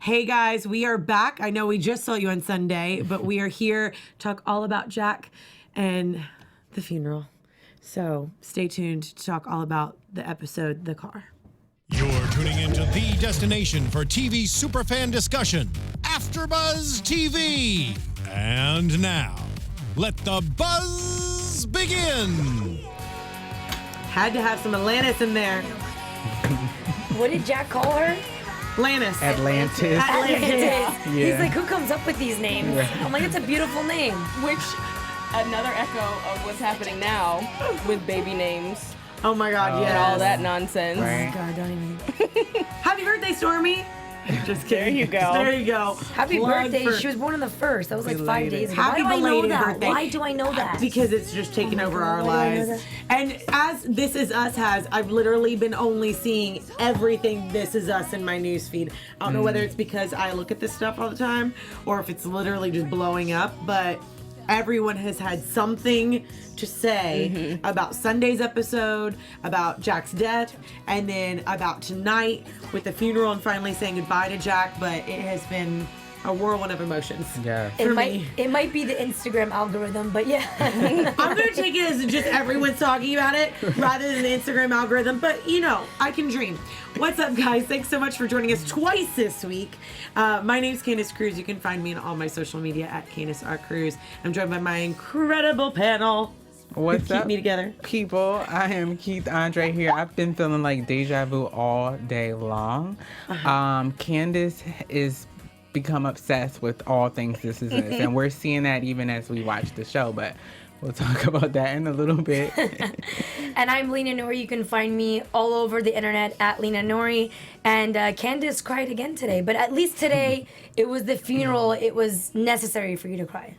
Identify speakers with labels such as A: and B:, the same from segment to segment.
A: Hey guys, we are back. I know we just saw you on Sunday, but we are here to talk all about Jack and the funeral. So stay tuned to talk all about the episode, The Car.
B: You're tuning into the destination for TV superfan discussion, AfterBuzz TV. And now, let the buzz begin.
A: Had to have some Atlantis in there.
C: What did Jack call her?
A: Atlantis.
D: Atlantis.
C: Yeah. He's
D: Yeah.
C: like, who comes up with these names? I'm like, it's a beautiful name.
E: Which, another echo of what's happening now with baby names
A: Oh my God,
E: and
A: yes.
E: all that nonsense.
D: Right.
C: God, don't even.
A: Happy birthday, Stormy. Just kidding.
E: There you go.
A: There you go.
C: Happy
A: Plug
C: birthday.
A: for-
C: She was born on the 1st. That was like 5
D: Belated.
C: days ago.
A: Happy
C: Why do I know
A: belated
C: that?
A: birthday.
C: Why do I know that?
A: Because it's just taken over
C: God,
A: our
C: why do I know
A: lives. And as This Is Us has, I've literally been only seeing everything This Is Us in my newsfeed. I don't know whether it's because I look at this stuff all the time or if it's literally just blowing up, but everyone has had something to say about Sunday's episode, about Jack's death, and then about tonight with the funeral and finally saying goodbye to Jack. But it has been a whirlwind of emotions.
D: Yeah.
A: For me.
C: It might be the Instagram algorithm, but yeah.
A: I'm going to take it as just everyone's talking about it rather than the Instagram algorithm. But, you know, I can dream. What's up, guys? Thanks so much for joining us twice this week. My name's Candice Cruz. You can find me on all my social media at Candice R. Cruz. I'm joined by my incredible panel.
D: What's
A: Keep
D: up,
A: me together.
D: people? I am Keith Andre here. I've been feeling like deja vu all day long. Candice is become obsessed with all things This Is Us, and we're seeing that even as we watch the show, but we'll talk about that in a little bit.
C: And I'm Lina Noory. You can find me all over the internet at Lina Noory. And Candice cried again today, but at least today it was the funeral. It was necessary for you to cry.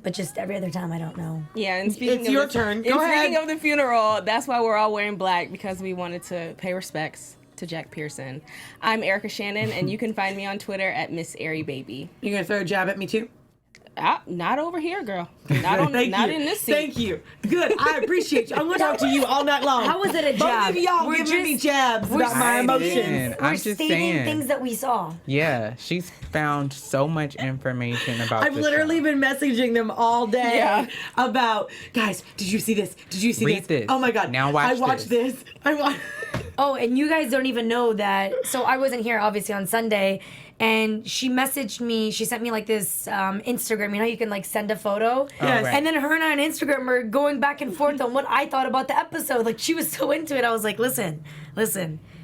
C: But just every other time, I don't know.
E: Yeah, and speaking
A: It's
E: of
A: your
E: the,
A: turn.
E: and
A: Go
E: speaking
A: ahead.
E: of the funeral, that's why we're all wearing black, because we wanted to pay respects to Jack Pearson. I'm Erica Shannon, and you can find me on Twitter at Miss Airy Baby.
A: You going to throw a jab at me too?
E: Not over here, girl. Not on.
A: Thank
E: not
A: you.
E: in this seat.
A: Thank you. Good. I appreciate you. I'm going to talk to you all night long.
C: How was it a jab?
A: Both of y'all
C: We're
A: giving me
C: just-
A: jabs
C: we're
A: about my
D: I
A: emotions.
D: didn't.
C: We're
D: I'm just
C: stating
D: saying.
C: things that we saw.
D: Yeah, she's found so much information about
A: I've
D: the
A: literally
D: show.
A: been messaging them all day
E: Yeah.
A: about, guys, did you see this? Did you see
D: Read this.
A: Oh my God.
D: Now watch
A: I watched this. I watched.
C: Oh, and you guys don't even know that. So I wasn't here, obviously, on Sunday. And she messaged me. She sent me like this Instagram. You know, you can like send a photo.
A: Yes.
D: right.
C: And then her and I on Instagram are going back and forth on what I thought about the episode. Like she was so into it. I was like, listen.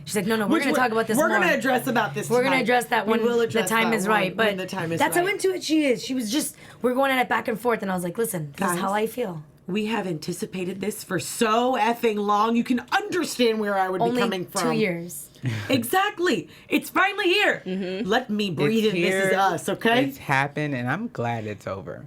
C: She's like, no, we're going to talk about this
A: We're
C: more.
A: going to address about this
C: We're going to
A: tonight.
C: address that
A: We
C: when
A: will
C: the
A: address
C: time
A: that
C: is
A: one
C: right. But
A: when the time is
C: that's
A: right.
C: how into it she is. She was just, we're going at it back and forth. And I was like, listen, this
A: Guys.
C: is how I feel.
A: We have anticipated this for so effing long. You can understand where I would be
C: Only
A: coming from.
C: 2 years.
A: Exactly. It's finally here. Let me breathe
D: It's
A: in This Is
D: here.
A: Us, okay?
D: It's happened, and I'm glad it's over.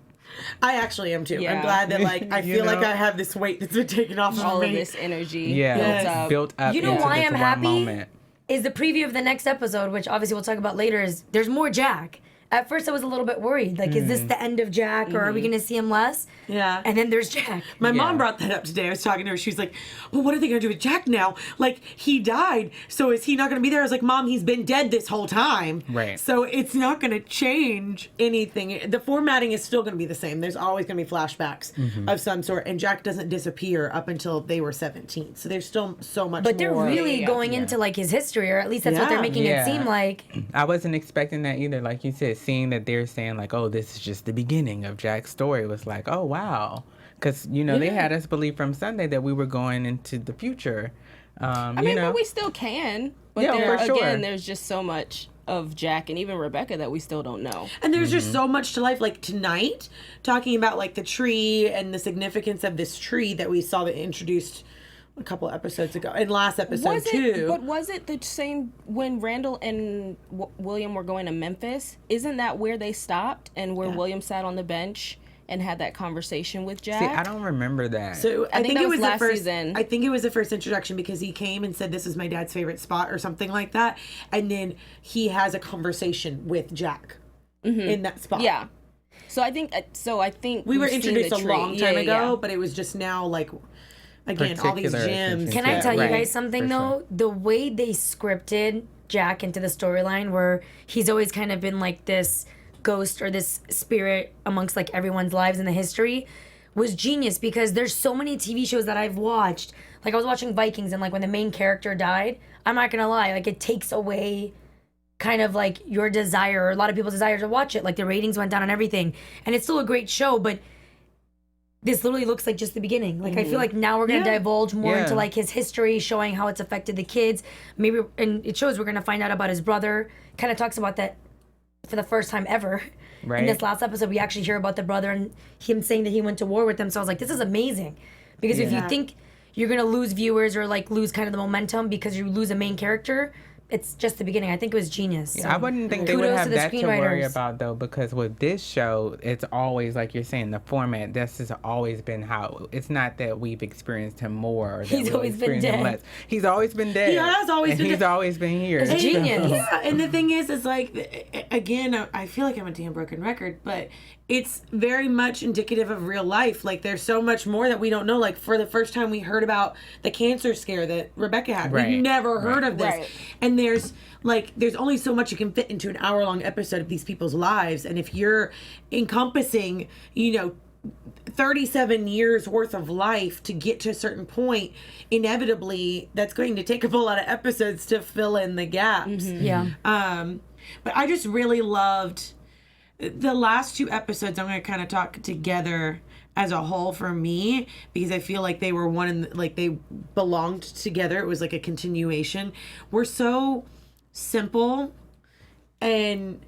A: I actually am too. I'm
E: Yeah.
A: glad that like I
D: You
A: feel like
D: know?
A: I have this weight that's been taken off
E: All
A: of
E: of
A: me.
E: this energy
D: Yeah,
E: built
A: Yes.
E: up.
D: built up
C: You know
D: into
C: why
D: this
C: I'm
D: one
C: happy?
D: moment.
C: Is the preview of the next episode, which obviously we'll talk about later, is there's more Jack. At first I was a little bit worried. Like, is this the end of Jack or are we going to see him less?
A: Yeah.
C: And then there's Jack.
A: My mom
D: Yeah.
A: brought that up today. I was talking to her. She was like, well, what are they going to do with Jack now? Like, he died. So is he not going to be there? I was like, Mom, he's been dead this whole time.
D: Right.
A: So it's not going to change anything. The formatting is still going to be the same. There's always going to be flashbacks of some sort. And Jack doesn't disappear up until they were 17. So there's still so much
C: But they're
A: more.
C: really
E: Yeah.
C: going into like his history, or at least that's what
A: Yeah.
C: they're making
D: Yeah.
C: it seem like.
D: I wasn't expecting that either. Like you said, seeing that they're saying like, oh, this is just the beginning of Jack's story was like, oh, wow. Because, you know, they had us believe from Sunday that we were going into the future.
E: I
D: you
E: mean,
D: know,
E: but we still can. But
D: Yeah,
E: there,
D: for sure.
E: again, there's just so much of Jack and even Rebecca that we still don't know.
A: And there's just so much to life. Like tonight, talking about like the tree and the significance of this tree that we saw that introduced a couple episodes ago, and last episode too.
E: But was it the same when Randall and William were going to Memphis? Isn't that where they stopped and where William sat on the bench and had that conversation with Jack?
D: see, I don't remember that.
A: So I think
E: that
A: it
E: was
A: was the
E: last
A: first.
E: season.
A: I think it was the first introduction because he came and said, "This is my dad's favorite spot" or something like that, and then he has a conversation with Jack in that spot.
E: Yeah. So I think
A: we were
E: we've seen
A: introduced
E: the
A: a
E: tree.
A: long time
E: Yeah,
A: ago,
E: yeah.
A: but it was just now like. Again, all these
D: Particular
A: gems.
D: attention.
C: Can I
D: Yeah,
C: tell you
D: right,
C: guys something
D: for
C: though?
D: sure.
C: The way they scripted Jack into the storyline, where he's always kind of been like this ghost or this spirit amongst like everyone's lives in the history, was genius, because there's so many TV shows that I've watched. Like I was watching Vikings, and like when the main character died, I'm not gonna lie, like it takes away kind of like your desire, or a lot of people's desire to watch it. Like the ratings went down and everything, and it's still a great show, but this literally looks like just the beginning. Like I feel like now we're gonna divulge more into like his history, showing how it's affected the kids. Maybe, and it shows we're gonna find out about his brother. Kind of talks about that for the first time ever. Right. In this last episode, we actually hear about the brother and him saying that he went to war with them. So I was like, this is amazing, because if you think you're gonna lose viewers or like lose kind of the momentum because you lose a main character, it's just the beginning. I think it was genius.
D: Yeah, I wouldn't think they would have that to worry about, though, because with this show, it's always, like you're saying, the format, this has always been how, it's not that we've experienced him more. Or that
C: he's always been dead.
D: He's always been dead.
A: He has always been dead.
D: He's always been here.
C: It's genius.
A: Yeah, and the thing is like, again, I feel like I'm a damn broken record, but it's very much indicative of real life. Like, there's so much more that we don't know. Like, for the first time, we heard about the cancer scare that Rebecca had. We've never heard of this. And there's only so much you can fit into an hour-long episode of these people's lives. And if you're encompassing, 37 years worth of life to get to a certain point, inevitably, that's going to take up a lot of episodes to fill in the gaps.
C: Mm-hmm. Yeah.
A: But I just really loved the last 2 episodes. I'm going to kind of talk together as a whole for me, because I feel like they were they belonged together. It was like a continuation. We're so simple and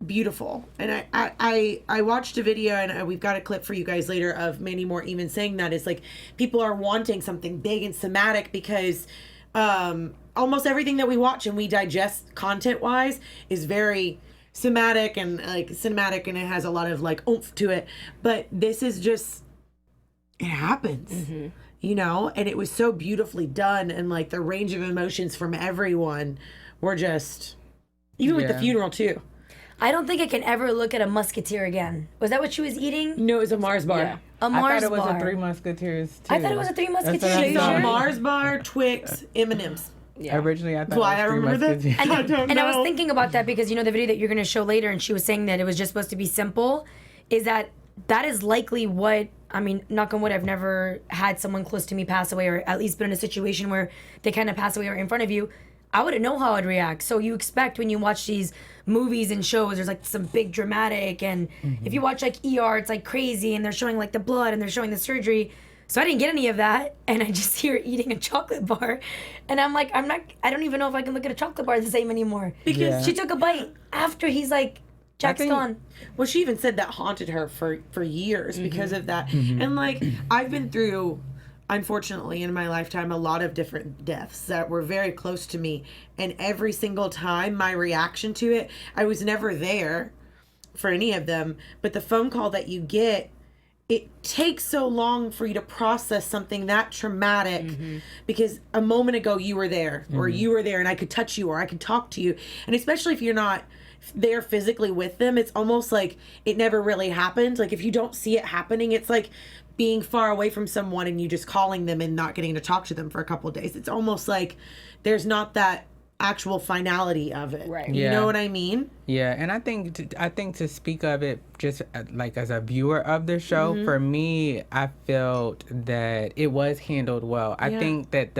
A: beautiful. And I watched a video, and we've got a clip for you guys later of Mandy Moore even saying that it's like people are wanting something big and somatic, because almost everything that we watch and we digest content wise is very somatic and like cinematic, and it has a lot of like oomph to it. But this is just, it happens. And it was so beautifully done, and like the range of emotions from everyone were just, even with the funeral too.
C: I don't think I can ever look at a Musketeer again. Was that what she was eating?
A: No, it was a Mars bar.
C: Yeah. A Mars bar.
D: I thought it was a Three Musketeers too.
C: I thought it was a Three Musketeers.
A: She saw Mars bar, Twix, M&M's.
D: Yeah. Originally, I thought
A: why I remember that.
C: And I was thinking about that because the video that you're going to show later, and she was saying that it was just supposed to be simple, is that is likely what, I mean, knock on wood, I've never had someone close to me pass away, or at least been in a situation where they kind of pass away right in front of you. I wouldn't know how I'd react. So you expect when you watch these movies and shows, there's like some big dramatic, and if you watch like ER, it's like crazy, and they're showing like the blood and they're showing the surgery. So I didn't get any of that, and I just hear her eating a chocolate bar, and I'm like, I don't even know if I can look at a chocolate bar the same anymore. Because she took a bite after he's like, Jack's gone.
A: Well, she even said that haunted her for years because of that. And like, I've been through, unfortunately, in my lifetime, a lot of different deaths that were very close to me, and every single time my reaction to it, I was never there for any of them, but the phone call that you get, it takes so long for you to process something that traumatic, because a moment ago you were there, or you were there and I could touch you, or I could talk to you. And especially if you're not there physically with them, it's almost like it never really happened. Like if you don't see it happening, it's like being far away from someone and you just calling them and not getting to talk to them for a couple of days. It's almost like there's not that actual finality of it. Right. You know what I mean?
D: Yeah, and I think to speak of it just like as a viewer of the show, for me, I felt that it was handled well. I think that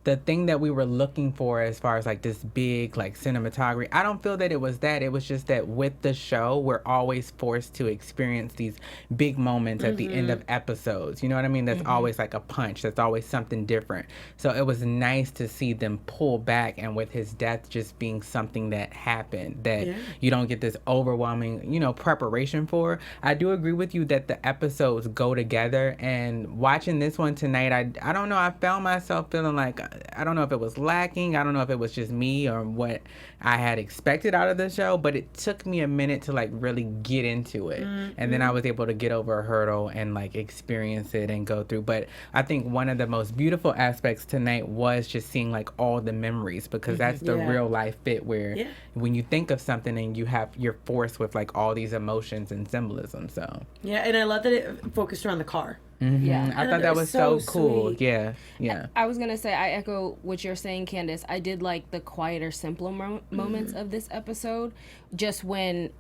D: the thing that we were looking for as far as like this big like cinematography, I don't feel that it was that. It was just that with the show, we're always forced to experience these big moments at the end of episodes. You know what I mean? That's always like a punch. That's always something different. So it was nice to see them pull back, and with his death just being something that happened that you don't get this overwhelming, preparation for. I do agree with you that the episodes go together, and watching this one tonight, I don't know, I found myself feeling like, I don't know if it was lacking, I don't know if it was just me or what I had expected out of the show, but it took me a minute to like really get into it. And then I was able to get over a hurdle and like experience it and go through. But I think one of the most beautiful aspects tonight was just seeing like all the memories, because that's the real life fit where when you think of something and you're forced with like all these emotions and symbolism. So
A: and I love that it focused around the car.
E: Yeah.
D: I thought that was so cool.
A: sweet.
D: Yeah, yeah.
E: I was gonna say, I echo what you're saying, Candice. I did like the quieter, simpler moments of this episode. Just when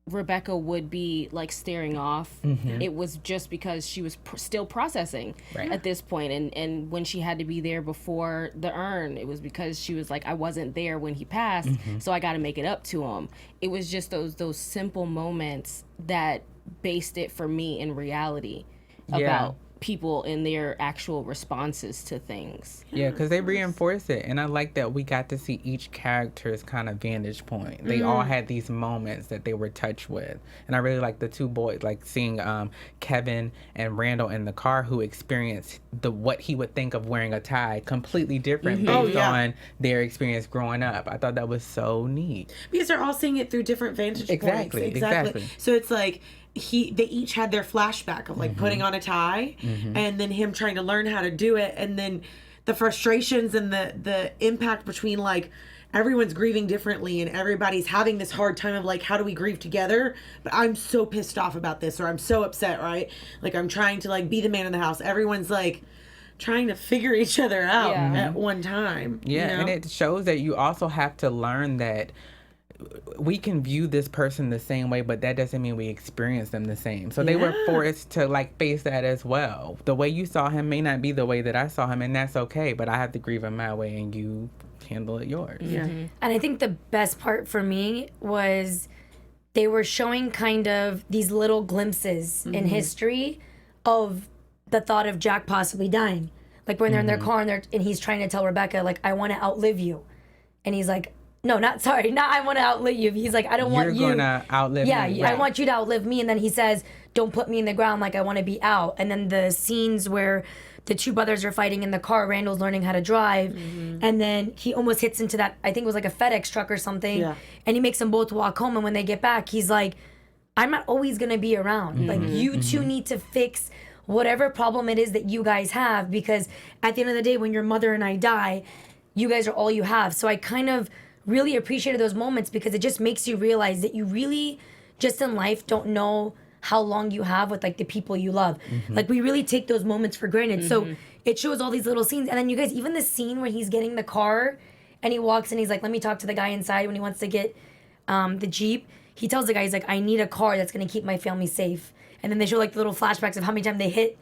E: Rebecca would be like staring off, it was just because she was still processing at this point. And when she had to be there before the urn, it was because she was like, I wasn't there when he passed, so I got to make it up to him. It was just those simple moments that based it for me in reality about people and their actual responses to things.
D: Yeah, because they reinforce it. And I like that we got to see each character's kind of vantage point. They all had these moments that they were touched with. And I really like the two boys, like seeing Kevin and Randall in the car, who experienced what he would think of wearing a tie completely different based on their experience growing up. I thought that was so neat.
A: Because they're all seeing it through different vantage points.
D: Exactly.
A: So it's like they each had their flashback of like putting on a tie and then him trying to learn how to do it, and then the frustrations and the impact between like everyone's grieving differently and everybody's having this hard time of like, how do we grieve together? But I'm so pissed off about this, or I'm so upset, right? Like I'm trying to like be the man in the house. Everyone's like trying to figure each other out at one time.
D: Yeah,
A: you know?
D: and it shows that you also have to learn that we can view this person the same way, but that doesn't mean we experience them the same. So they were forced to like face that as well. The way you saw him may not be the way that I saw him, and that's okay, but I have to grieve him my way and you handle it yours.
A: Yeah.
C: And I think the best part for me was they were showing kind of these little glimpses in history of the thought of Jack possibly dying. Like when they're in their car and he's trying to tell Rebecca, like, I want to outlive you. And he's like, no, not I want to outlive you. He's like, I don't want you.
D: You're going to outlive me.
C: Yeah, I want you to outlive me. And then he says, don't put me in the ground, like I want to be out. And then the scenes where the two brothers are fighting in the car, Randall's learning how to drive. And then he almost hits into that, I think it was like a FedEx truck or something. Yeah. And he makes them both walk home. And when they get back, he's like, I'm not always going to be around. Like you two need to fix whatever problem it is that you guys have, because at the end of the day, when your mother and I die, you guys are all you have. So I kind of really appreciated those moments, because it just makes you realize that you really just in life don't know how long you have with like the people you love. Like we really take those moments for granted. So it shows all these little scenes. And then you guys, even the scene where he's getting the car and he walks and he's like, let me talk to the guy inside when he wants to get the Jeep. He tells the guy, he's like, I need a car that's going to keep my family safe. And then they show like little flashbacks of how many times they hit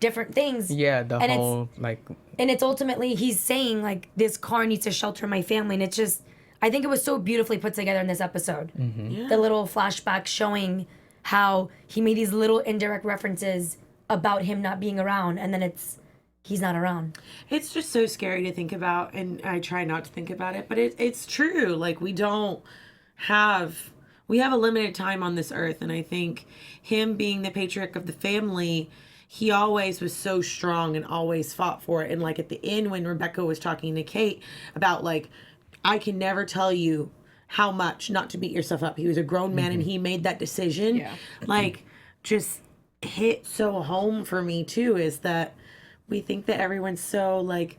C: different things.
D: Yeah, and whole like...
C: And it's ultimately, he's saying like, this car needs to shelter my family. And it's just, I think it was so beautifully put together in this episode. The little flashback showing how he made these little indirect references about him not being around, and then he's not around.
A: It's just so scary to think about, and I try not to think about it, but it's true. Like we have a limited time on this earth, and I think him being the patriarch of the family, he always was so strong and always fought for it. And like at the end when Rebecca was talking to Kate about like, I can never tell you how much not to beat yourself up. He was a grown man and he made that decision. Yeah. Like, just hit so home for me too, is that we think that everyone's so like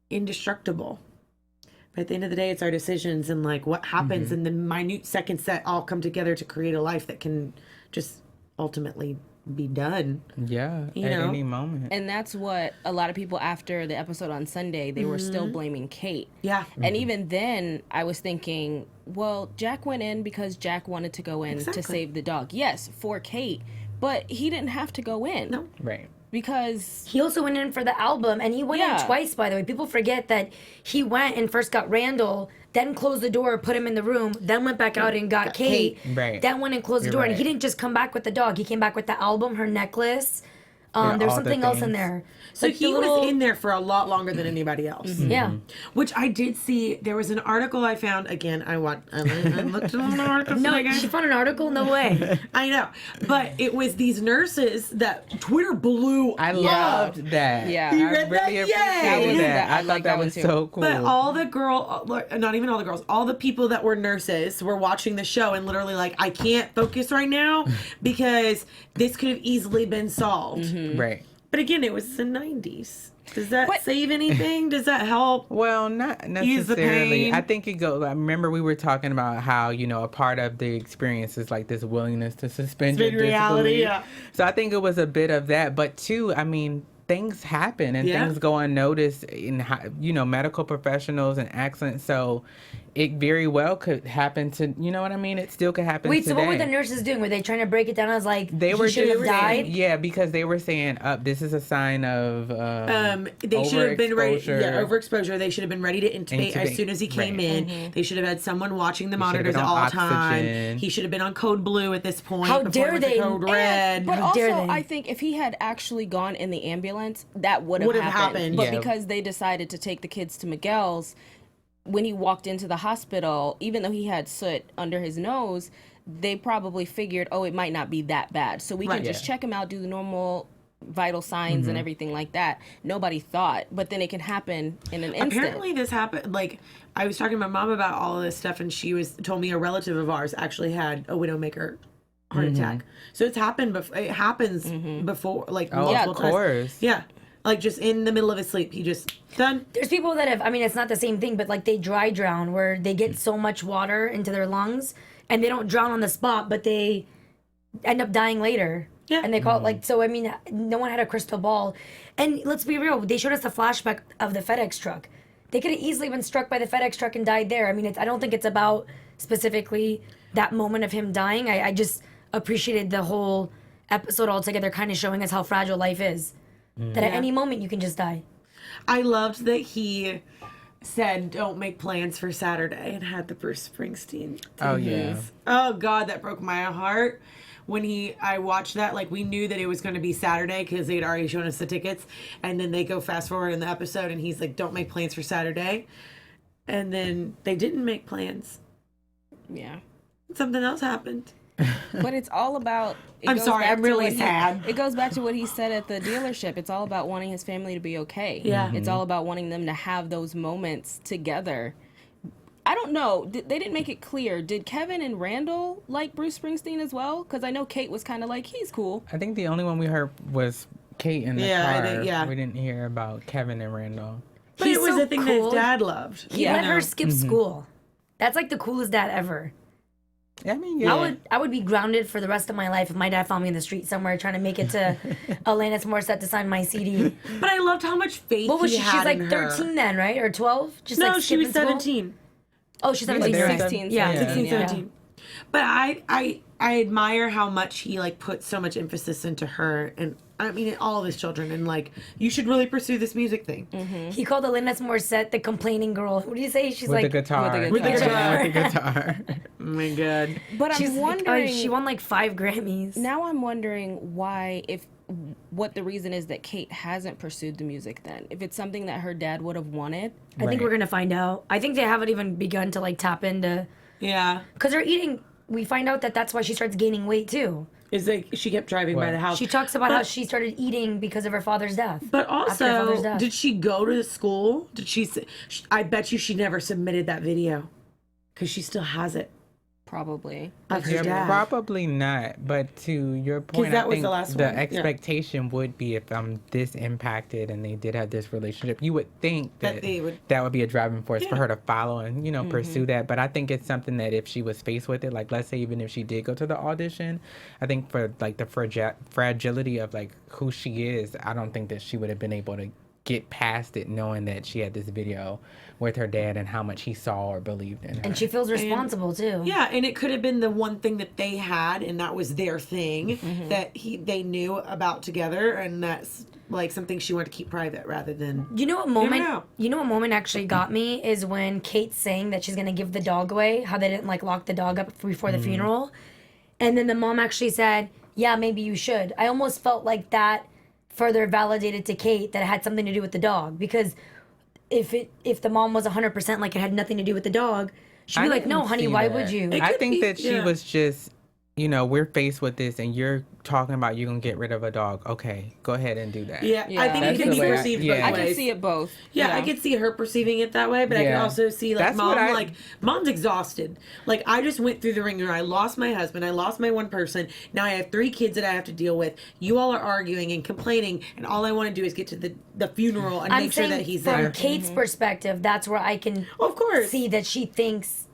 A: indestructible. But at the end of the day, it's our decisions and like what happens in the minute seconds that all come together to create a life that can just ultimately be done.
D: Yeah, at any moment.
E: And that's what a lot of people after the episode on Sunday, they were still blaming Kate.
A: Yeah.
E: And even then, I was thinking, well, Jack went in because Jack wanted to go in to save the dog. Yes, for Kate, but he didn't have to go in.
A: No.
D: Right.
E: Because
C: he also went in for the album, and he went in twice, by the way. People forget that he went and first got Randall, then closed the door, put him in the room, then went back out and got Kate, then went and closed the door. And he didn't just come back with the dog. He came back with the album, her necklace. There's something else in there.
A: So like he was in there for a lot longer than anybody else.
C: Yeah.
A: Which I did see. There was an article I found. Again, I looked at an article.
C: No, she found an article? No way.
A: I know. But it was these nurses that Twitter blew.
D: I loved that.
E: Yeah.
A: You read that?
D: Appreciated that. I thought that was so cool.
A: But all the not even all the girls, all the people that were nurses were watching the show and literally like, I can't focus right now because this could have easily been solved.
D: Right.
A: But again, it was the 90s. Does that save anything? Does that help?
D: Well, not
A: Ease the
D: necessarily.
A: pain?
D: I think it goes. I remember we were talking about how a part of the experience is like this willingness to suspend your
A: reality.
D: disbelief.
A: Yeah.
D: So I think it was a bit of that, but too, I mean, things happen and things go unnoticed in medical professionals and accidents. So it very well could happen to, you know what I mean? It still could happen
C: Wait,
D: today.
C: so what were the nurses doing? Were they trying to break it down as like
D: They were
C: should have
D: just
C: died?
D: Yeah, because they were saying, this is a sign of
A: They should have been ready.
D: overexposure.
A: Yeah, overexposure. They should have been ready to intubate as soon as he came in. They should have had someone watching the monitors
D: been
A: at
D: on
A: all
D: oxygen.
A: time. He should have been on code blue at this point.
C: How
A: before
C: dare
A: he went to
C: they?
A: Code red.
E: But
C: How dare
E: also,
C: they?
E: I think if he had actually gone in the ambulance, that would have happened. But
D: Yeah.
E: because they decided to take the kids to Miguel's, when he walked into the hospital, even though he had soot under his nose, they probably figured, oh, it might not be that bad. So we can just check him out, do the normal vital signs and everything like that. Nobody thought, but then it can happen in an instant.
A: Apparently this happened, like, I was talking to my mom about all of this stuff, and she told me a relative of ours actually had a widowmaker heart attack. So it's happened before. It happens before, like, multiple
D: of
A: times.
D: course.
A: Yeah. Like, just in the middle of his sleep, he just, done.
C: There's people that have, I mean, it's not the same thing, but like they dry drown where they get so much water into their lungs and they don't drown on the spot, but they end up dying later.
A: Yeah.
C: And they call it like, so I mean, no one had a crystal ball. And let's be real, they showed us the flashback of the FedEx truck. They could have easily been struck by the FedEx truck and died there. I mean, I don't think it's about specifically that moment of him dying. I just appreciated the whole episode altogether, kind of showing us how fragile life is. That at any moment you can just die.
A: I loved that he said, don't make plans for Saturday, and had the Bruce Springsteen.
D: Oh, yeah.
A: TVs. Oh, God, that broke my heart. When I watched that, like, we knew that it was going to be Saturday because they had already shown us the tickets. And then they go fast forward in the episode, and he's like, don't make plans for Saturday. And then they didn't make plans.
E: Yeah.
A: Something else happened.
E: But it's all about.
A: I'm sorry, I'm really sad.
E: It goes back to what he said at the dealership. It's all about wanting his family to be okay.
A: Yeah.
E: It's all about wanting them to have those moments together. I don't know. They didn't make it clear. Did Kevin and Randall like Bruce Springsteen as well? Because I know Kate was kind of like, he's cool.
D: I think the only one we heard was Kate in the car.
A: Yeah.
D: We didn't hear about Kevin and Randall.
A: But
C: He's
A: it was
C: so
A: a thing that
C: cool.
A: his dad loved.
C: He let her skip school. That's like the coolest dad ever.
D: I mean, yeah.
C: I would be grounded for the rest of my life if my dad found me in the street somewhere trying to make it to Alanis Morissette to sign my CD.
A: But I loved how much faith
C: What was
A: he
C: she?
A: had
C: She's like
A: in
C: 13
A: her.
C: then, right? Or 12? Just
A: No,
C: like
A: she was
C: skipping school?
A: 17.
C: Oh, she's 17.
D: Like
C: you're right.
E: 16,
C: Yeah,
A: 16,
E: Yeah.
A: 17. But I admire how much he like put so much emphasis into her, and I mean all of his children, and like, you should really pursue this music thing.
C: He called Alanis Morissette the complaining girl. What do you say? She's
D: With
C: like
D: the guitar.
E: With the
C: guitar.
D: With the guitar.
A: Oh my God.
E: But
C: She's
E: I'm
C: like,
E: wondering.
C: she won like 5 Grammys.
E: Now I'm wondering what the reason is that Kate hasn't pursued the music then. If it's something that her dad would have wanted.
C: I think we're gonna find out. I think they haven't even begun to like tap into,
A: Yeah.
C: because they're eating. We find out that that's why she starts gaining weight too.
A: Is like she kept driving by
D: What?
A: the house.
C: She talks about how she started eating because of her father's death.
A: But
C: after her father's
A: also,
C: death.
A: did she go to school? Did she? I bet you she never submitted that video, because she still has it.
E: Probably.
A: Of her
D: Yeah,
A: dad.
D: probably not. But to your point,
A: that
D: I
A: was
D: think
A: the last
D: the
A: one. Yeah.
D: expectation would be if I'm this impacted and they did have this relationship, you would think
A: That
D: that
A: they would-
D: that would be a driving force for
A: Yeah.
D: her to follow and pursue that. But I think it's something that if she was faced with it, like let's say even if she did go to the audition, I think for like the fragility of like who she is, I don't think that she would have been able to get past it knowing that she had this video with her dad and how much he saw or believed in her.
C: And she feels responsible too.
A: Yeah, and it could have been the one thing that they had, and that was their thing that they knew about together, and that's like something she wanted to keep private rather than.
C: You know what moment?
A: know.
C: You know what moment actually got me is when Kate's saying that she's gonna give the dog away. How they didn't like lock the dog up before the funeral, and then the mom actually said, "Yeah, maybe you should." I almost felt like that further validated to Kate that it had something to do with the dog, because if the mom was 100% like it had nothing to do with the dog, she'd be
D: I
C: like, "No,
D: didn't
C: honey,
D: see
C: why
D: that.
C: would you?"
A: It
D: I
A: could
D: think
A: be-
D: that she
A: yeah.
D: was just you know, we're faced with this and you're talking about you're going to get rid of a dog. Okay, go ahead and do that.
A: Yeah, I think
D: That's
A: it can
D: the
A: be
D: way
A: perceived
D: yeah.
A: both
E: I
A: ways.
E: can see it both.
A: Yeah,
E: you know?
A: I could see her perceiving it that way, but I can
D: Yeah.
A: also see like
D: That's what
A: mom's exhausted. Like I just went through the ringer. I lost my husband. I lost my one person. Now I have 3 kids that I have to deal with. You all are arguing and complaining, and all I want to do is get to the funeral and
C: I'm
A: make sure
C: saying
A: that he's
C: from
A: there.
C: Kate's perspective, that's where I can
A: Of course.
C: see that she thinks,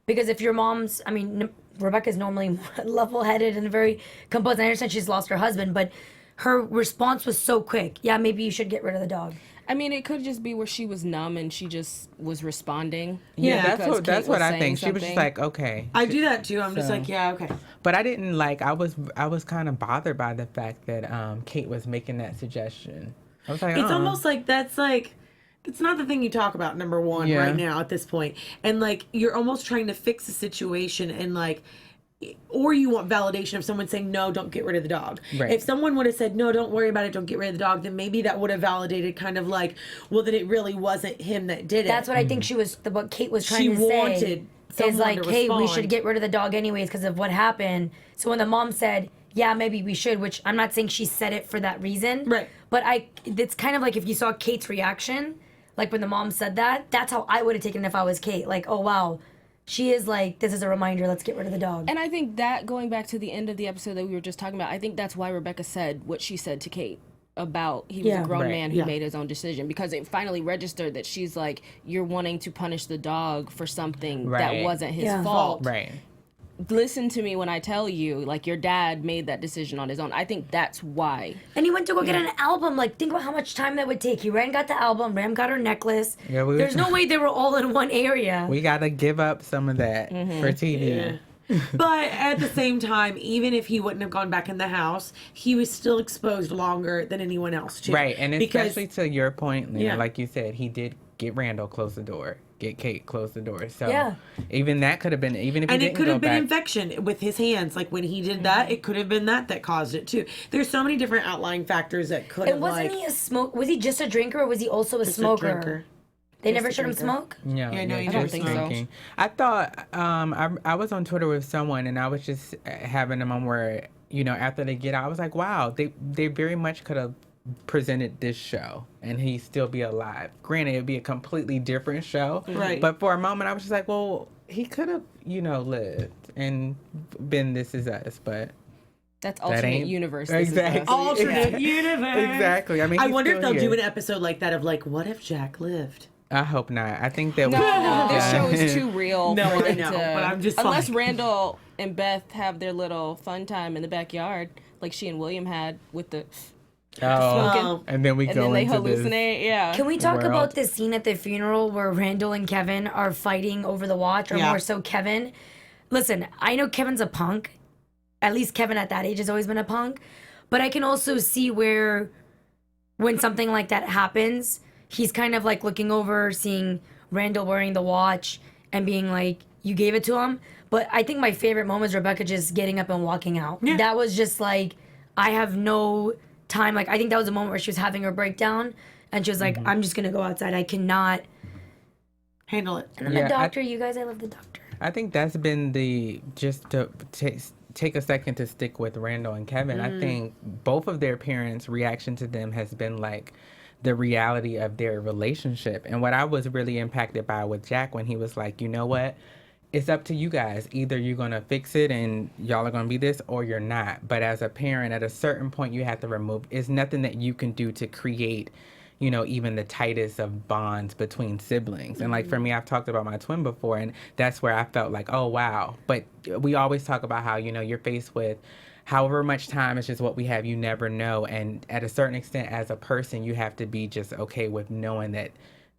C: because if your mom's, I mean, Rebecca's normally level-headed and very composed. I understand she's lost her husband, but her response was so quick. Yeah, maybe you should get rid of the dog.
E: I mean, it could just be where she was numb and she just was responding.
D: Yeah,
E: because
D: that's
E: Kate
D: what
E: was
D: I think.
E: saying
D: She was just
E: something.
D: like, okay.
A: I do that too. I'm just like, yeah, okay.
D: But I didn't like, I was kind of bothered by the fact that Kate was making that suggestion. I was like,
A: It's almost like it's not the thing you talk about, number one,
D: Yeah.
A: right now at this point. And like you're almost trying to fix the situation and like, or you want validation of someone saying, no, don't get rid of the dog.
D: Right.
A: If someone would have said, no, don't worry about it, don't get rid of the dog, then maybe that would have validated kind of like, well, then it really wasn't him that did it.
C: That's what I think she was, what Kate was trying
A: She
C: to say.
A: wanted
C: Is
A: someone
C: like,
A: to
C: hey, we
A: respond.
C: should get rid of the dog anyways because of what happened. So when the mom said, yeah, maybe we should, which I'm not saying she said it for that reason.
A: Right.
C: But it's kind of like if you saw Kate's reaction, like when the mom said that, that's how I would have taken it if I was Kate. Like, oh, wow. She is like, this is a reminder, let's get rid of the dog.
E: And I think that, going back to the end of the episode that we were just talking about, I think that's why Rebecca said what she said to Kate about he was
C: Yeah.
E: a grown
D: Right.
E: man who
A: Yeah.
E: made his own decision, because it finally registered that she's like, you're wanting to punish the dog for something that
D: Right.
E: wasn't his
C: Yeah.
E: fault.
D: right.
E: Listen to me when I tell you, like, your dad made that decision on his own. I think that's why.
C: And he went to go get an album. Like, think about how much time that would take. He ran and got the album. Ram got her necklace.
D: Yeah, we-
C: There's no way they were all in one area.
D: We got to give up some of that for TV.
A: But at the same time, even if he wouldn't have gone back in the house, he was still exposed longer than anyone else too.
D: Right, and especially to your point, Lina,
A: Yeah.
D: like you said, he did get Randall close the door, get Kate close the door. So
C: Yeah.
D: even that could have been, even if he
A: And
D: didn't
A: it could
D: go
A: have been
D: back,
A: infection with his hands. Like when he did that, it could have been that caused it too. There's so many different outlying factors that could have
C: And wasn't
A: like.
C: he a smoke? Was he just a drinker or was he also a
A: just a
C: smoker?
A: drinker.
C: They
A: Just
C: never
A: a
C: showed him
A: drinker.
C: smoke?
D: Yeah,
A: no, he
E: I don't
A: just
E: think so.
D: drinking. I thought I was on Twitter with someone, and I was just having a moment where, you know, after they get out, I was like, wow, they very much could have presented this show and he'd still be alive. Granted, it'd be a completely different show,
A: Right.
D: But for a moment, I was just like, well, he could have, you know, lived and been This Is Us, but.
E: That's alternate
D: ain't-
E: universe. This is
D: Exactly.
E: us.
A: Alternate universe.
D: Exactly. I mean,
A: I
D: he's
A: wonder if
D: still
A: they'll do
D: here.
A: an episode like that of like, what if Jack lived?
D: I hope not. I think that
E: No, this show is too real.
A: No,
E: for
A: I
E: them
A: know,
E: to,
A: but I'm just
E: unless
A: like-
E: Randall and Beth have their little fun time in the backyard, like she and William had with the,
A: Oh.
D: and then we
E: and
D: go
E: then they
D: into this.
E: hallucinate. Yeah.
C: Can we talk
D: World.
C: about this scene at the funeral where Randall and Kevin are fighting over the watch, or
A: Yeah.
C: more so Kevin? Listen, I know Kevin's a punk. At least Kevin at that age has always been a punk. But I can also see where when something like that happens, he's kind of like looking over, seeing Randall wearing the watch and being like, you gave it to him. But I think my favorite moment is Rebecca just getting up and walking out.
A: Yeah.
C: That was just like, I have no time. Like, I think that was a moment where she was having her breakdown and she was like, I'm just going to go outside. I cannot.
A: Handle it.
C: And then
D: Yeah,
C: the doctor, you guys, I love the doctor.
D: I think that's been just to take a second to stick with Randall and Kevin. I think both of their parents' reaction to them has been like the reality of their relationship. And what I was really impacted by with Jack when he was like, you know what? It's up to you guys. Either you're going to fix it and y'all are going to be this, or you're not. But as a parent, at a certain point, you have to remove. It's nothing that you can do to create, you know, even the tightest of bonds between siblings. And like for me, I've talked about my twin before, and that's where I felt like, oh, wow. But we always talk about how, you know, you're faced with however much time is just what we have. You never know. And at a certain extent, as a person, you have to be just okay with knowing that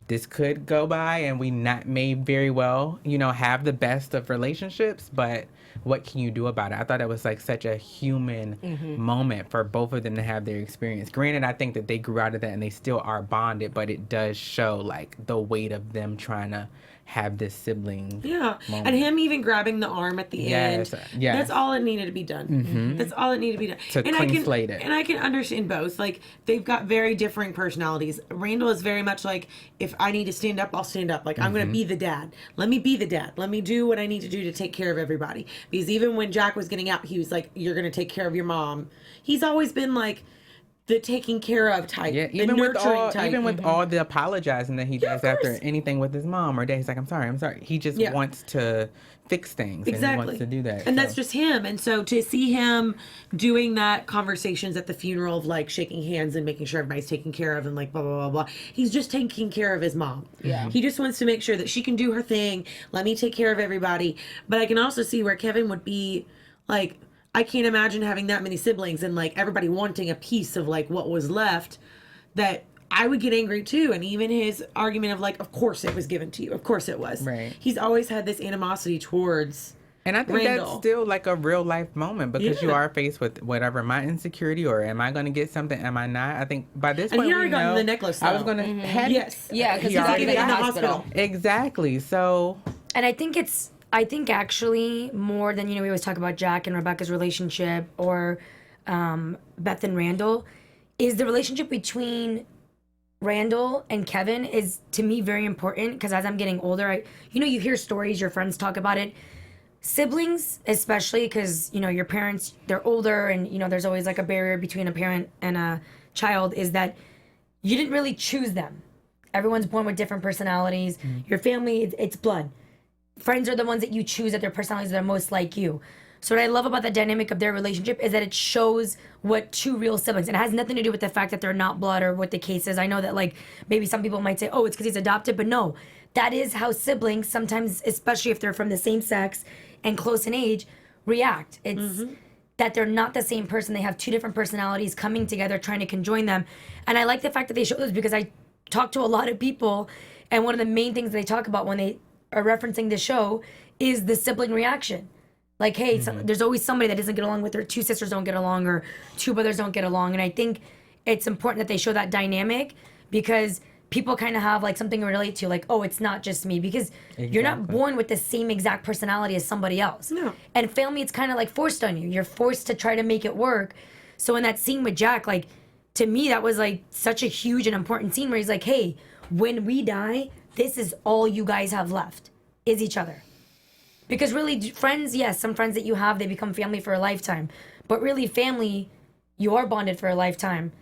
D: this could go by and we may very well, you know, have the best of relationships, but what can you do about it? I thought it was like such a human moment for both of them to have their experience. Granted, I think that they grew out of that and they still are bonded, but it does show like the weight of them trying to have this sibling.
A: Yeah,
D: moment.
A: and him even grabbing the arm at the end.
D: Yes.
A: That's all it needed to be done. That's all it needed to be done.
D: To clean slate it.
A: And I can understand both. Like, they've got very differing personalities. Randall is very much like, if I need to stand up, I'll stand up. Like, I'm going to be the dad. Let me be the dad. Let me do what I need to do to take care of everybody. Because even when Jack was getting out, he was like, you're going to take care of your mom. He's always been like the taking care of type, the nurturing type.
D: Even with all the apologizing that he does after anything with his mom or dad, he's like, I'm sorry. He just wants to fix things. And he wants to do that.
A: And that's just him. And so to see him doing that conversations at the funeral of like shaking hands and making sure everybody's taken care of and like blah, blah, blah, blah. He's just taking care of his mom.
E: Yeah.
A: He just wants to make sure that she can do her thing. Let me take care of everybody. But I can also see where Kevin would be like, I can't imagine having that many siblings and like everybody wanting a piece of like what was left, that I would get angry too. And even his argument of like, of course it was given to you. Of course it was.
D: Right.
A: He's always had this animosity towards
D: And I think
A: Randall.
D: that's still like a real life moment because you are faced with whatever my insecurity or am I going to get something? Am I not? I think by this point
A: he already got the necklace.
D: I was
A: though.
D: going to
A: Yes.
E: Yeah, because
D: He
E: he's
D: already
E: in the
D: got it.
E: hospital.
D: Exactly. So
C: And I think actually more than, we always talk about Jack and Rebecca's relationship or Beth and Randall, is the relationship between Randall and Kevin is to me very important because as I'm getting older, you hear stories, your friends talk about it. Siblings, especially because, your parents, they're older and, there's always like a barrier between a parent and a child, is that you didn't really choose them. Everyone's born with different personalities. Your family, it's blood. Friends are the ones that you choose that their personalities are most like you. So what I love about the dynamic of their relationship is that it shows what two real siblings, and it has nothing to do with the fact that they're not blood or what the case is. I know that like maybe some people might say, oh, it's because he's adopted, but no, that is how siblings sometimes, especially if they're from the same sex and close in age, react. It's that they're not the same person. They have two different personalities coming together, trying to conjoin them. And I like the fact that they show this because I talk to a lot of people, and one of the main things they talk about when they are referencing the show is the sibling reaction. Like, hey, there's always somebody that doesn't get along with her. Two sisters don't get along or two brothers don't get along. And I think it's important that they show that dynamic because people kind of have like something to relate to. Like, oh, it's not just me because you're not born with the same exact personality as somebody else.
A: No.
C: And family, it's kind of like forced on you. You're forced to try to make it work. So in that scene with Jack, like, to me, that was like such a huge and important scene where he's like, hey, when we die, this is all you guys have left, is each other. Because really, friends, yes, some friends that you have, they become family for a lifetime. But really, family, you are bonded for a lifetime.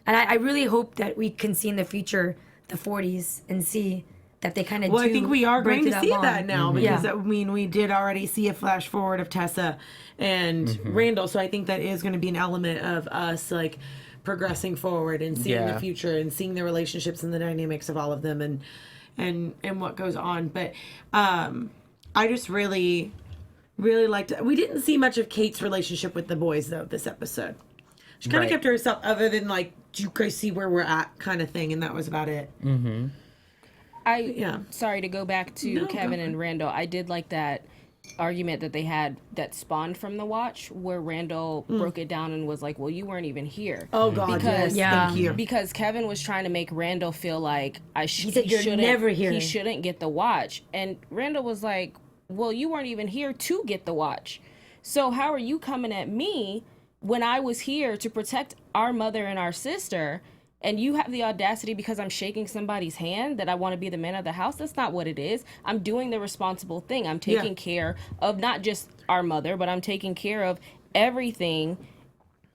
C: And I really hope that we can see in the future the 40s and see that they kind of
A: I think we are going to see
C: bond.
A: that now because,
C: Yeah.
A: I mean, we did already see a flash forward of Tessa and Randall. So I think that is going to be an element of us, like, progressing forward and seeing the future and seeing the relationships and the dynamics of all of them and what goes on. But I just really liked it. We didn't see much of Kate's relationship with the boys, though, this episode. She kind of kept to herself other than, like, do you guys see where we're at kind of thing, and that was about it.
E: Sorry to go back to Kevin and Randall. I did like that argument that they had that spawned from the watch where Randall broke it down and was like, well, you weren't even here.
A: Oh, God,
E: because,
A: thank you.
E: Because Kevin was trying to make Randall feel like
C: He said, "You're never here."
E: He shouldn't get the watch. And Randall was like, well, you weren't even here to get the watch. So how are you coming at me when I was here to protect our mother and our sister, and you have the audacity because I'm shaking somebody's hand that I want to be the man of the house? That's not what it is. I'm doing the responsible thing. I'm taking care of not just our mother, but I'm taking care of everything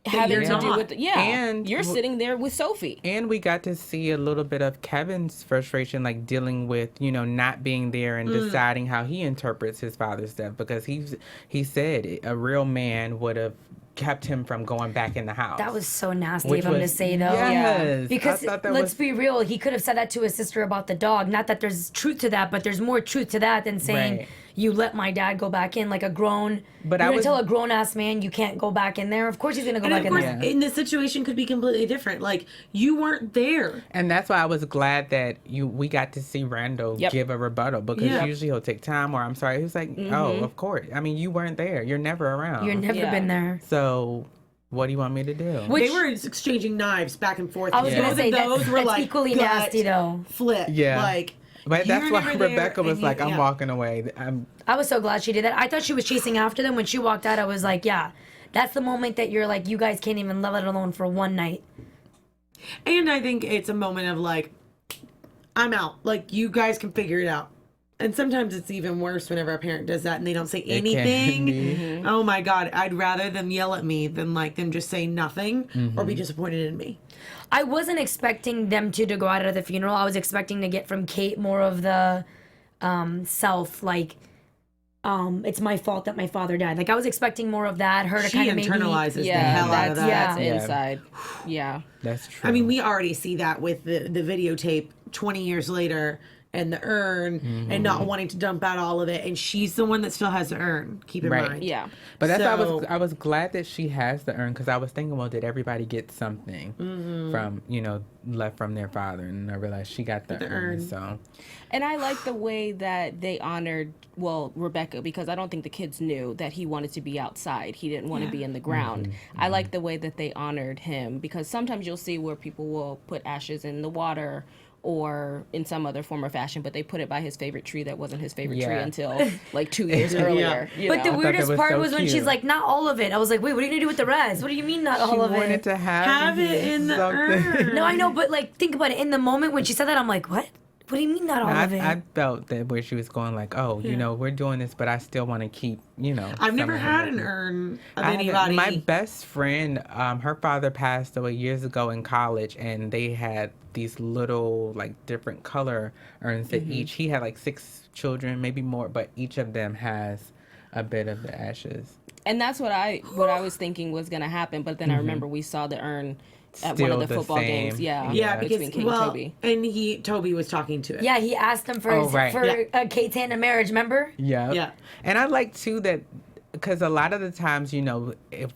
E: having to do with and you're sitting there with Sophie.
D: And we got to see a little bit of Kevin's frustration, like dealing with, not being there and deciding how he interprets his father's death, because he said a real man would have kept him from going back in the house.
C: That was so nasty of him to say, though.
D: Yes.
C: Because let's be real, he could have said that to his sister about the dog. Not that there's truth to that, but there's more truth to that than saying you let my dad go back in like a grown. But you're gonna tell a grown ass man you can't go back in there. Of course he's gonna go back in there.
A: In this situation could be completely different. Like, you weren't there.
D: And that's why I was glad that we got to see Randall give a rebuttal, because usually he'll take time, or I'm sorry. He was like, oh, of course. I mean, you weren't there. You're never around.
C: You're never been there.
D: So what do you want me to do?
A: They were exchanging knives back and forth.
C: I was gonna say
A: those were
C: that's
A: like
C: equally nasty though.
A: Flip.
D: Yeah.
A: Like,
D: But
A: You
D: that's why
A: remember there,
D: Rebecca was
A: and
D: like, I'm
A: yeah.
D: walking away.
C: I was so glad she did that. I thought she was chasing after them. When she walked out, I was like, yeah, that's the moment that you're like, you guys can't even let it alone for one night.
A: And I think it's a moment of like, I'm out. Like, you guys can figure it out. And sometimes it's even worse whenever a parent does that and they don't say anything.
D: be.
A: Oh my God. I'd rather them yell at me than like them just say nothing or be disappointed in me.
C: I wasn't expecting them to go out at the funeral. I was expecting to get from Kate more of the self, like, it's my fault that my father died. Like, I was expecting more of that. Her to
A: She
C: kind of maybe...
A: internalizes the
E: Yeah,
A: hell out of
E: that's,
A: that.
E: that's
C: Yeah.
E: inside. Yeah.
D: That's true.
A: I mean, we already see that with the videotape 20 years later and the urn and not wanting to dump out all of it. And she's the one that still has the urn, keep in
D: Right.
A: mind.
E: Yeah.
D: But that's why
A: So-
D: I was glad that she has the urn, because I was thinking, well, did everybody get something from, left from their father? And I realized she got the urn. So
E: And I like the way that they honored, Rebecca, because I don't think the kids knew that he wanted to be outside. He didn't want to be in the ground. I like the way that they honored him, because sometimes you'll see where people will put ashes in the water or in some other form or fashion, but they put it by his favorite tree that wasn't his favorite tree
D: Yeah.
E: until like 2 years earlier. You
C: But the
E: know?
C: weirdest
D: was
C: part
D: so
C: was when
D: cute.
C: she's like, not all of it. I was like, wait, what are you going to do with the rest? What do you mean not
D: she
C: all of
D: wanted
C: it?
D: to
A: Have it in the urn.
C: No, I know, but like, think about it. In the moment when she said that, I'm like, what? What do you mean not all of it?
D: I felt that where she was going like, oh, we're doing this, but I still want to keep,
A: I've never
D: some of
A: had
D: it.
A: an urn of
D: I haven't-
A: anybody.
D: My best friend, her father passed away years ago in college, and they had these little like different color urns that each. He had like 6 children, maybe more, but each of them has a bit of the ashes.
E: And that's what I was thinking was going to happen. But then I remember we saw the urn at one of
D: Still
E: the
D: the
E: football
D: same.
E: games. Yeah.
A: Yeah,
E: between
A: because
E: Kate and Toby.
A: and Toby was talking to it.
C: Yeah, he asked them for
D: right.
C: Kate's hand in marriage, remember?
D: Yeah.
A: Yeah.
D: And I like too that, because a lot of the times, if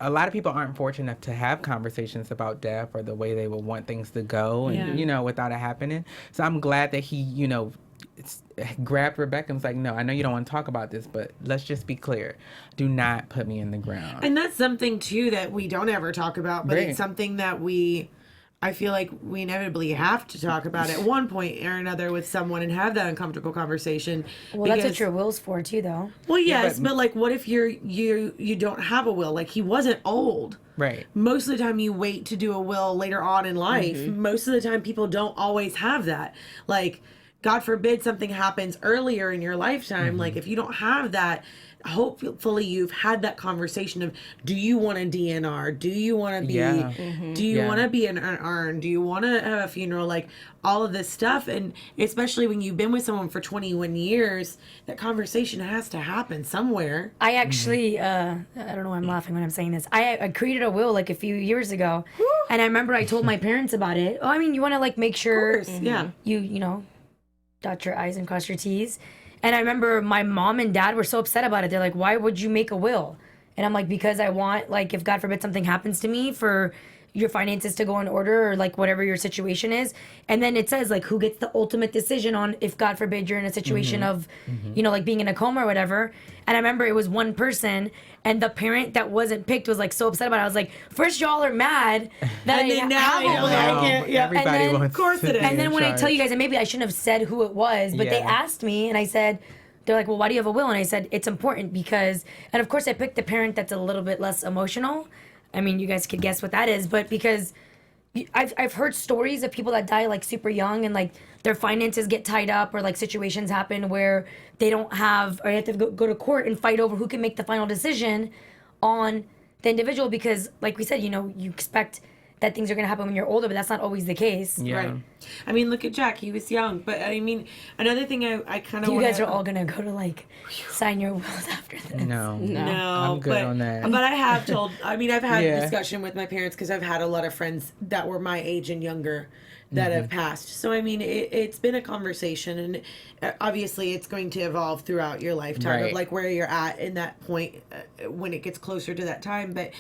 D: a lot of people aren't fortunate enough to have conversations about death or the way they would want things to go, and without it happening. So I'm glad that he, grabbed Rebecca and was like, no, I know you don't want to talk about this, but let's just be clear. Do not put me in the ground.
A: And that's something too that we don't ever talk about, but
D: Right.
A: it's something that I feel like we inevitably have to talk about at one point or another with someone and have that uncomfortable conversation.
C: Well, that's what your will's for, too, though.
A: Well, yes,
D: but-
A: but like, what if you don't have a will? Like, he wasn't old.
D: Right.
A: Most of the time, you wait to do a will later on in life. Most of the time, people don't always have that. Like, God forbid something happens earlier in your lifetime. Like, if you don't have that, hopefully you've had that conversation of, do you want a DNR? Do you want to be,
D: Yeah.
A: do you
D: Yeah.
A: want to be an urn? Do you want to have a funeral? Like, all of this stuff. And especially when you've been with someone for 21 years, that conversation has to happen somewhere.
C: I actually, I don't know why I'm laughing when I'm saying this. I created a will like a few years ago. And I remember I told my parents about it. Oh, I mean, you want to like make sure
A: Yeah.
C: you dot your I's and cross your T's. And I remember my mom and dad were so upset about it. They're like, why would you make a will? And I'm like, because I want, like, if God forbid something happens to me, for your finances to go in order, or like whatever your situation is. And then it says like who gets the ultimate decision on if God forbid you're in a situation of, like being in a coma or whatever. And I remember it was one person, and the parent that wasn't picked was like so upset about it. I was like, first y'all are mad that
A: And
C: I
A: then now
C: have
A: you're
C: a will.
A: like, I can't- yeah.
D: Everybody
C: And then-
D: wants
A: Of course
D: to
A: it
D: be
A: is.
C: And then
D: in
C: when I tell you
D: charge.
C: guys, and maybe I shouldn't have said who it was, but they
D: Yeah.
C: asked me, and I said, they're like, well, why do you have a will? And I said, it's important because, and of course I picked the parent that's a little bit less emotional. I mean, you guys could guess what that is, but because I've heard stories of people that die like super young and like their finances get tied up, or like situations happen where they don't have, or you have to go to court and fight over who can make the final decision on the individual, because like we said, you expect that things are going to happen when you're older, but that's not always the case.
D: Yeah.
A: Right. I mean, look at Jack. He was young. But I mean, another thing I kind of
C: You guys are all going to go to like sign your wills after this.
D: No.
A: No,
D: I'm good
A: but,
D: on that.
A: But I have told, I've had
D: Yeah.
A: discussion with my parents because I've had a lot of friends that were my age and younger that have passed. So, I mean, it's been a conversation, and obviously it's going to evolve throughout your lifetime of
D: Right.
A: like where you're at in that point when it gets closer to that time. But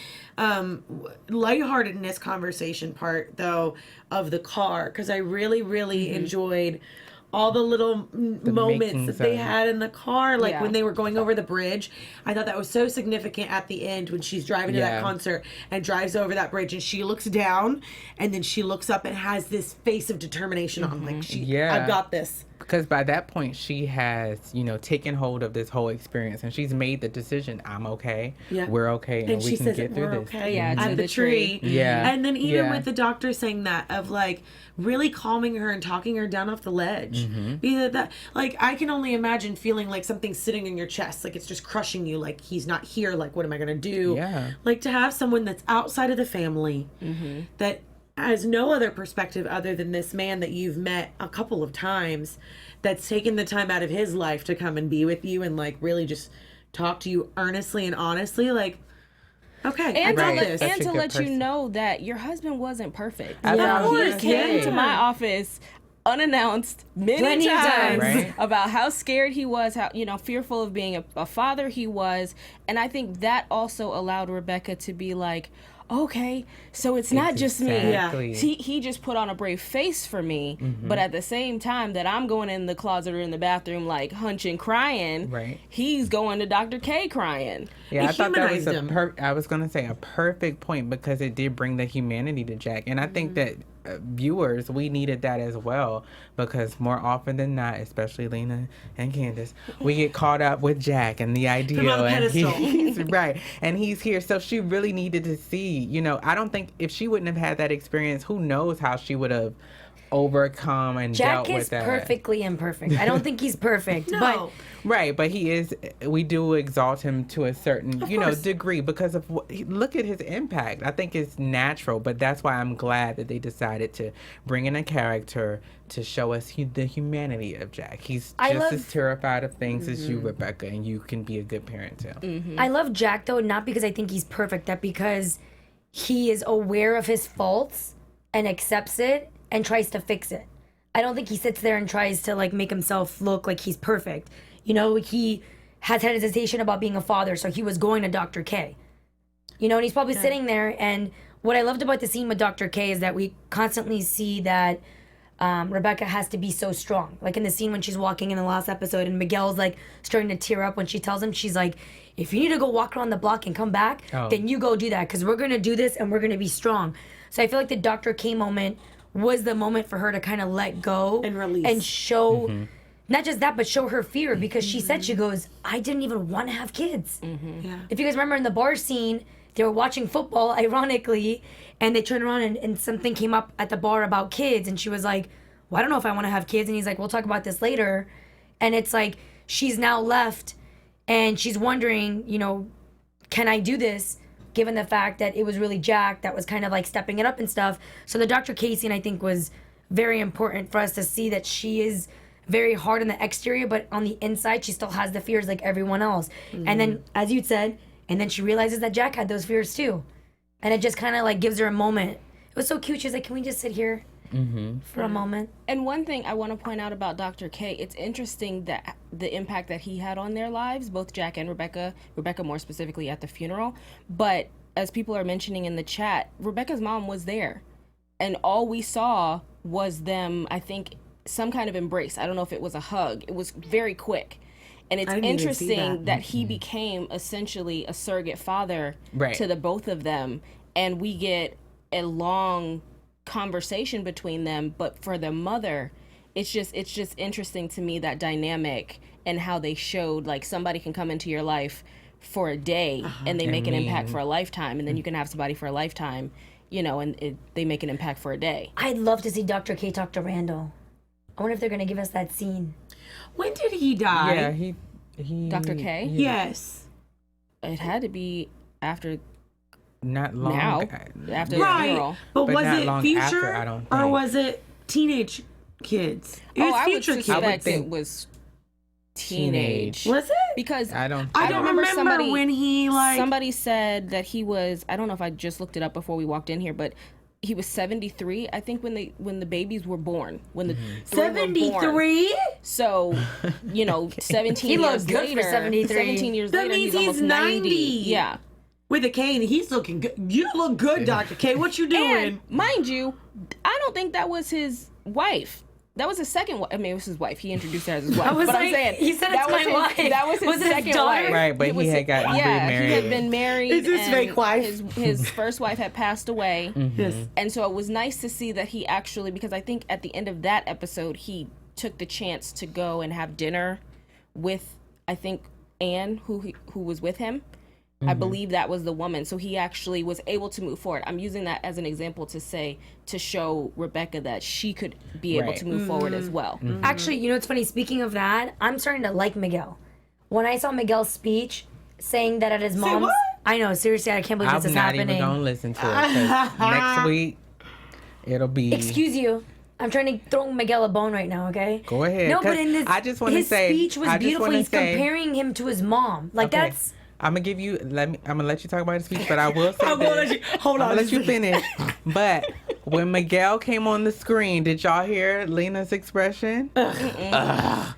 A: lightheartedness conversation part, though, of the car, because I really, really enjoyed all the little moments
D: makings
A: that they
D: of it.
A: had in the car, like
E: Yeah.
A: when they were going over the bridge. I thought that was so significant at the end when she's driving to that
D: Yeah.
A: concert and drives over that bridge, and she looks down and then she looks up and has this face of determination on, like,
D: Yeah.
A: I've got this.
D: because by that point she has, taken hold of this whole experience, and she's made the decision. I'm okay. Yeah. We're okay, and we
A: she
D: can
A: says
D: get through
A: we're
D: this.
A: okay.
E: Yeah,
A: at the tree.
D: Yeah.
A: And then even with the doctor saying that, of like really calming her and talking her down off the ledge. Because that, like, I can only imagine feeling like something's sitting in your chest, like it's just crushing you, like he's not here, like what am I gonna do?
D: Yeah.
A: Like to have someone that's outside of the family that has no other perspective other than this man that you've met a couple of times, that's taken the time out of his life to come and be with you and like really just talk to you earnestly and honestly, like, okay,
E: and
A: I got
E: to
A: this.
E: let, and to let
D: person.
E: you know that your husband wasn't perfect.
D: Of
A: course,
E: He came
A: yeah.
E: to my office unannounced many times
D: Right.
E: about how scared he was, how fearful of being a father he was, and I think that also allowed Rebecca to be like, okay, so it's not just me.
D: Exactly.
E: He just put on a brave face for me, but at the same time that I'm going in the closet or in the bathroom like hunching, crying,
D: Right.
E: he's going to Dr. K crying.
D: Yeah,
A: It
D: I thought that was
A: humanized him.
D: I was going to say a perfect point, because it did bring the humanity to Jack. And I think that viewers, we needed that as well, because more often than not, especially Lina and Candice, we get caught up with Jack and the ideal.
A: on the
D: And
A: pedestal.
D: he's right. And he's here. So she really needed to see, I don't think if she wouldn't have had that experience, who knows how she would have overcome and
C: Jack
D: dealt with
C: is
D: that.
C: perfectly imperfect. I don't think he's perfect,
A: No.
D: Right, but he is. We do exalt him to a certain,
A: course.
D: degree, because of look at his impact. I think it's natural, but that's why I'm glad that they decided to bring in a character to show us the humanity of Jack. He's just as terrified of things as you, Rebecca, and you can be a good parent too.
C: I love Jack though, not because I think he's perfect, that because he is aware of his faults and accepts it and tries to fix it. I don't think he sits there and tries to like make himself look like he's perfect. He has had hesitation about being a father, so he was going to Dr. K. And he's probably sitting there, and what I loved about the scene with Dr. K is that we constantly see that Rebecca has to be so strong. Like in the scene when she's walking in the last episode and Miguel's like starting to tear up when she tells him, she's like, if you need to go walk around the block and come back, then you go do that, because we're going to do this and we're going to be strong. So I feel like the Dr. K moment was the moment for her to kind of let go
A: And release.
C: and show, not just that, but show her fear, because she said, she goes, I didn't even want to have kids.
A: Yeah.
C: If you guys remember in the bar scene, they were watching football, ironically, and they turned around and something came up at the bar about kids, and she was like, well, I don't know if I want to have kids. And he's like, we'll talk about this later. And it's like, she's now left, and she's wondering, can I do this? Given the fact that it was really Jack that was kind of like stepping it up and stuff. So the Dr. K scene, I think, was very important for us to see that she is very hard on the exterior, but on the inside, she still has the fears like everyone else. And then, as you said, and then she realizes that Jack had those fears too. And it just kind of like gives her a moment. It was so cute. She was like, can we just sit here for a moment?
E: And one thing I want to point out about Dr. K, it's interesting that the impact that he had on their lives, both Jack and Rebecca more specifically at the funeral. But as people are mentioning in the chat, Rebecca's mom was there. And all we saw was them, I think, some kind of embrace. I don't know if it was a hug. It was very quick. And it's interesting that he became essentially a surrogate father to the both of them. And we get a long conversation between them, but for the mother, it's just interesting to me, that dynamic, and how they showed like somebody can come into your life for a day and they make an impact for a lifetime, and then you can have somebody for a lifetime, and they make an impact for a day.
C: I'd love to see Dr. K talk to Randall. I wonder if they're going to give us that scene.
A: When did he die?
D: Yeah, he
E: Dr. K?
A: Yes.
E: It had to be after
D: not long
E: now, after the
A: Right.
E: funeral.
A: But
D: But
A: was
D: not
A: it
D: long
A: future
D: after, I don't
A: or
D: think.
A: was it teenage kids? It was
E: I would
A: future
E: suspect
A: kids.
D: think
E: it was teenage.
A: Was it?
E: Because
A: I don't remember
E: somebody,
A: when he like.
E: somebody said that he was, I don't know if I just looked it up before we walked in here, but he was 73, I think, when the babies were born. When the three were born.
A: 73?
E: So, 17
C: He looks
E: years
C: good
E: later.
C: for 73.
E: 17 years
A: That
E: later,
A: means
E: he's almost
A: he's 90.
E: Yeah.
A: With a K, and he's looking good. You look good, Dr. K. What you doing?
E: And mind you, I don't think that was his wife. That was his second wife. I mean, it was his wife. He introduced her as his wife.
C: I was
E: but
C: like,
E: I'm saying,
C: he said
E: that
C: it's
E: was
C: my wife.
E: That was his
C: Was it his
E: second
C: daughter?
E: wife.
D: Right, but he had gotten remarried.
E: He had been married.
A: Is his
E: and
A: fake wife?
E: His first wife had passed away.
A: Yes.
E: And so it was nice to see that he actually, because I think at the end of that episode, he took the chance to go and have dinner with, I think, Anne, who was with him. I believe that was the woman. So he actually was able to move forward. I'm using that as an example to show Rebecca that she could be able to move forward as well.
C: Actually, you know what's funny? Speaking of that, I'm starting to like Miguel. When I saw Miguel's speech saying that at his mom's...
A: what?
C: I know, seriously, I can't believe this is happening.
D: I'm not even going to listen to it. 'Cause next week, it'll be...
C: Excuse you. I'm trying to throw Miguel a bone right now, okay?
D: Go ahead.
C: No, but in this,
D: I just want to
C: his
D: say...
C: speech was beautiful. He's comparing him to his mom. Like,
D: Okay.
C: that's...
D: I'm gonna give you. I'm gonna let you talk about the speech, but I will say
A: I'm gonna let
D: this.
A: you. Hold on.
D: I'm gonna let you finish. But when Miguel came on the screen, did y'all hear Lina's expression
C: But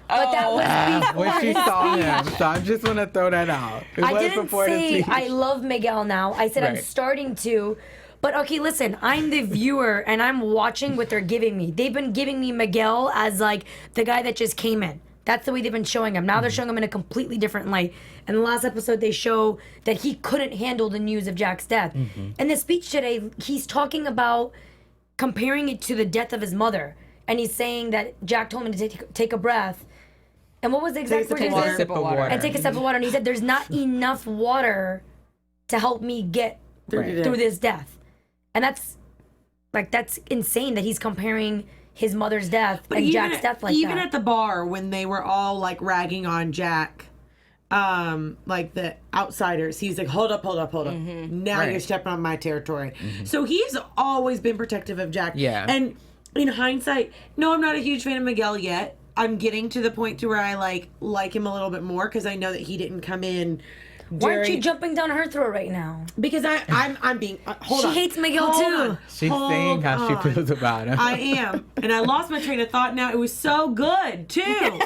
C: that was before
D: when she
C: his
D: saw
C: speech.
D: him? So I just want to throw that out. It
C: I
D: was
C: didn't
D: before the
C: say
D: speech.
C: I love Miguel now. I said I'm
D: Right.
C: starting to. But okay, listen, I'm the viewer and I'm watching what they're giving me. They've been giving me Miguel as like the guy that just came in. That's the way they've been showing him. Now they're showing him in a completely different light. In the last episode, they show that he couldn't handle the news of Jack's death. In the speech today, he's talking about comparing it to the death of his mother. And he's saying that Jack told him to take a breath. And what was the exact word?
A: Take a
C: he said?
D: Sip of water.
C: And take a sip of water. And he said, there's not enough water to help me get
A: Right.
C: through this death. And that's insane that he's comparing his mother's death and Jack's death like
A: even
C: that.
A: at the bar when they were all like ragging on Jack, like the outsiders, he's like, hold up. Now
D: Right.
A: you're stepping on my territory. So he's always been protective of Jack.
D: Yeah.
A: And in hindsight, no, I'm not a huge fan of Miguel yet. I'm getting to the point to where I like him a little bit more because I know that he didn't come in.
C: Why aren't you
A: during-
C: jumping down her throat right now?
A: Because I'm being hold
C: She
A: on.
C: hates Miguel
A: Hold
C: too.
A: on.
D: She's
A: Hold
D: saying how she
A: on.
D: feels about him.
A: I am, and I lost my train of thought. Now it was so good too.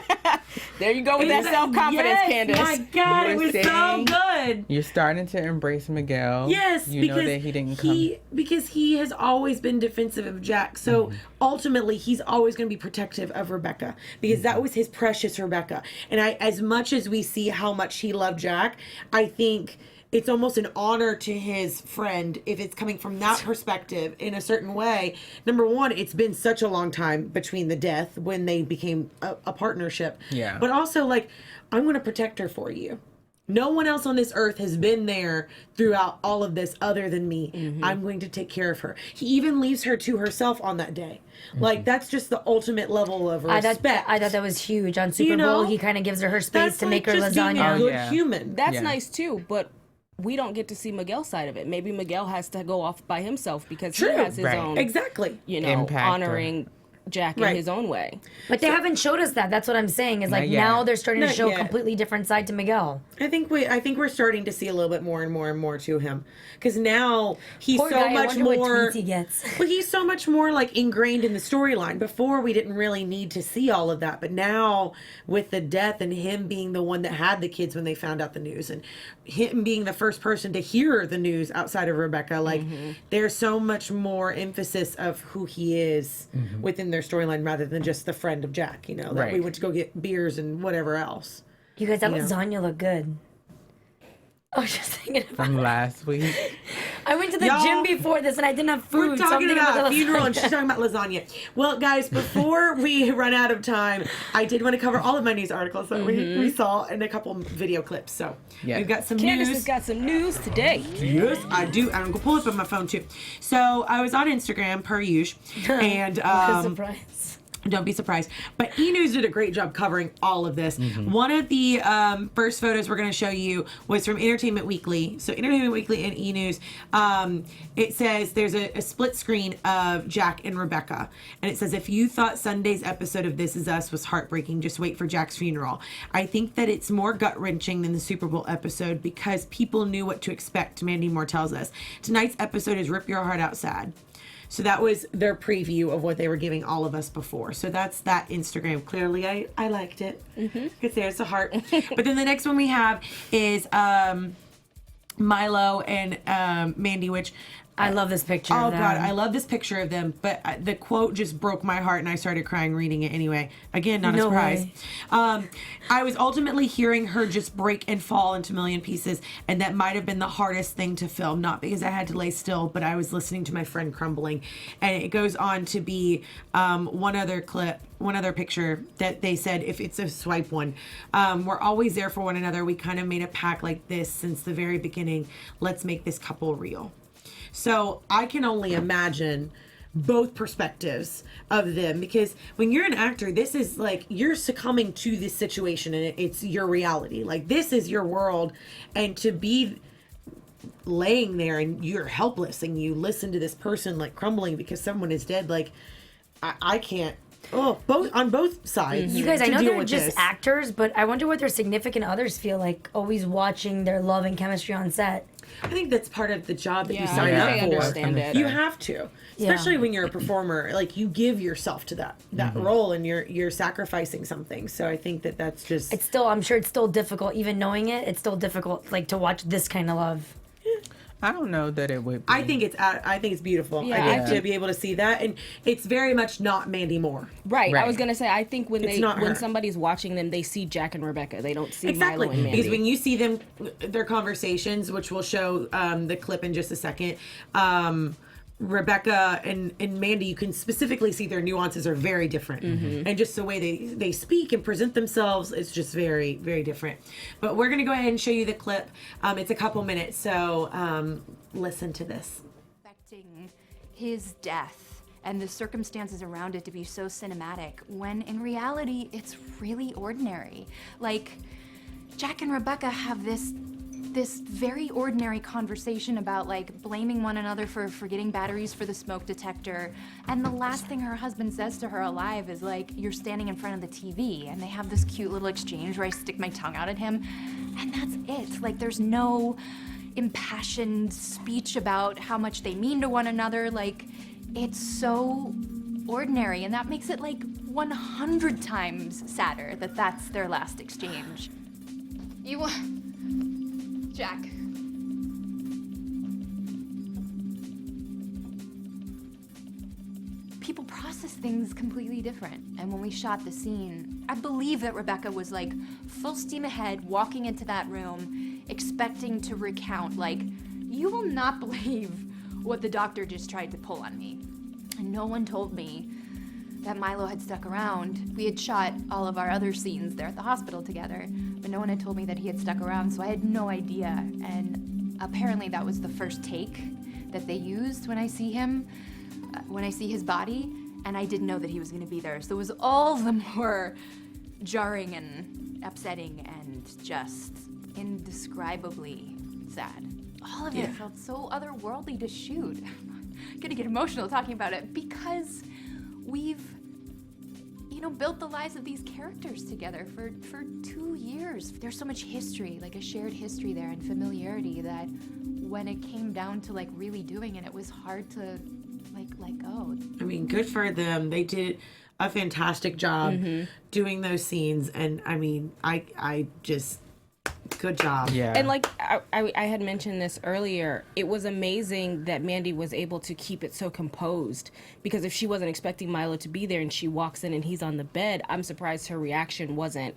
E: There you go with that self-confidence,
A: Yes,
E: Candice.
A: my God,
D: You
A: it
D: were
A: was so
D: saying-
A: good.
D: You're starting to embrace Miguel.
A: Yes,
D: You
A: because
D: know that he didn't come.
A: because he has always been defensive of Jack. So ultimately, he's always going to be protective of Rebecca because that was his precious Rebecca. And as much as we see how much he loved Jack, I think it's almost an honor to his friend if it's coming from that perspective in a certain way. Number one, it's been such a long time between the death when they became a partnership.
D: Yeah.
A: But also, like, I'm going to protect her for you. No one else on this earth has been there throughout all of this other than me. I'm going to take care of her. He even leaves her to herself on that day. Like, that's just the ultimate level of respect.
C: I thought that was huge. On Super
A: You know,
C: Bowl, he kind of gives her space
A: That's
C: to
A: like
C: make her
A: just being
C: lasagna.
A: a good
D: yeah.
A: human.
E: That's
D: Yeah.
E: nice too, but we don't get to see Miguel's side of it. Maybe Miguel has to go off by himself because
A: True.
E: he has his
D: Right.
E: own,
A: Exactly.
D: Impact or-
E: honoring Jack in
A: Right.
E: his own way.
C: But they haven't showed us that. That's what I'm saying. Is like
D: Not yet.
C: now they're starting to
A: Not
C: show
A: yet.
C: a completely different side to Miguel.
A: I think we're starting to see a little bit more and more and more to him because now he's
C: Poor
A: so
C: guy, I
A: much
C: wonder what
A: more.
C: tweets he gets.
A: Well, he's so much more like ingrained in the storyline. Before we didn't really need to see all of that, but now with the death and him being the one that had the kids when they found out the news, and him being the first person to hear the news outside of Rebecca, like there's so much more emphasis of who he is within their storyline rather than just the friend of Jack. You know that we
D: Right.
A: went to go get beers and whatever else.
C: You guys, that
A: You know.
C: lasagna looked good. I was just thinking about
D: From last week.
C: I went to the
A: Y'all,
C: gym before this and I didn't have food.
A: We're
C: so I'm
A: talking
C: thinking
A: about
C: the
A: funeral and
C: lasagna.
A: she's talking about lasagna. Well, guys, before we run out of time, I did want to cover all of my news articles that we saw and a couple video clips. So
D: Yeah.
A: we've got some
E: Candice
A: news.
E: has got some news today.
A: Yes, I do. I'm going to pull it up on my phone, too. So I was on Instagram, per usual, and
C: Surprise.
A: don't be surprised. But E! News did a great job covering all of this. One of the first photos we're going to show you was from Entertainment Weekly. So Entertainment Weekly and E! News, it says there's a split screen of Jack and Rebecca. And it says, if you thought Sunday's episode of This Is Us was heartbreaking, just wait for Jack's funeral. I think that it's more gut-wrenching than the Super Bowl episode because people knew what to expect, Mandy Moore tells us. Tonight's episode is Rip Your Heart Out Sad. So that was their preview of what they were giving all of us before. So that's that Instagram. Clearly, I liked it. Because there's a heart. But then the next one we have is Milo and Mandy, which...
C: I love this picture.
A: Oh,
C: of them.
A: God, I love this picture of them. But the quote just broke my heart, and I started crying reading it anyway. Again, not a
C: No
A: surprise.
C: way.
A: I was ultimately hearing her just break and fall into a million pieces, and that might have been the hardest thing to film. Not because I had to lay still, but I was listening to my friend crumbling. And it goes on to be one other clip one other picture that they said, if it's a swipe one, we're always there for one another. We kind of made a pact like this since the very beginning. Let's make this couple real. So I can only imagine both perspectives of them, because when you're an actor, this is like you're succumbing to this situation and it's your reality. Like, this is your world, and to be laying there and you're helpless and you listen to this person like crumbling because someone is dead, like I can't. Both on both sides.
C: You guys, I
A: to
C: know
A: deal
C: they're
A: with
C: just
A: this.
C: actors, but I wonder what their significant others feel like always watching their love and chemistry on set.
A: I think that's part of the job that you
E: Yeah,
A: sign
E: I
A: up
E: think I
A: for.
E: understand it.
A: You have to, especially when you're a performer. Like, you give yourself to that role, and you're sacrificing something. So I think that's just.
C: It's still, I'm sure it's still difficult, even knowing it. It's still difficult, like, to watch this kind of love.
D: I don't know that it would be.
A: I think it's beautiful.
E: Yeah,
A: I think to be able to see that, and it's very much not Mandy Moore.
E: Right.
D: Right.
E: I was gonna say, I think when
A: It's not her.
E: somebody's watching them, they see Jack and Rebecca. They don't see
A: Exactly,
E: Milo and Mandy.
A: because when you see them, their conversations, which we'll show the clip in just a second. Rebecca and Mandy, you can specifically see their nuances are very different, and just the way they speak and present themselves, it's just very, very different. But we're gonna go ahead and show you the clip. It's a couple minutes, so listen to this.
F: Expecting his death and the circumstances around it to be so cinematic, when in reality it's really ordinary. Like, Jack and Rebecca have this very ordinary conversation about, like, blaming one another for forgetting batteries for the smoke detector, and the last thing her husband says to her alive is, like, you're standing in front of the TV, and they have this cute little exchange where I stick my tongue out at him, and that's it. Like, there's no impassioned speech about how much they mean to one another. Like, it's so ordinary, and that makes it, like, 100 times sadder that that's their last exchange. Jack. People process things completely different. And when we shot the scene, I believe that Rebecca was, like, full steam ahead, walking into that room, expecting to recount, like, you will not believe what the doctor just tried to pull on me. And no one told me that Milo had stuck around. We had shot all of our other scenes there at the hospital together, but no one had told me that he had stuck around, so I had no idea. And apparently that was the first take that they used when I see him, when I see his body, and I didn't know that he was gonna be there. So it was all the more jarring and upsetting and just indescribably sad. All of it felt so otherworldly to shoot. I'm gonna get emotional talking about it because we've, built the lives of these characters together for 2 years. There's so much history, like a shared history there and familiarity, that when it came down to, like, really doing it, it was hard to, like, let go.
A: I mean, good for them. They did a fantastic job doing those scenes, and I mean, I just, good job.
D: Yeah.
E: And like I had mentioned this earlier, it was amazing that Mandy was able to keep it so composed, because if she wasn't expecting Milo to be there and she walks in and he's on the bed, I'm surprised her reaction wasn't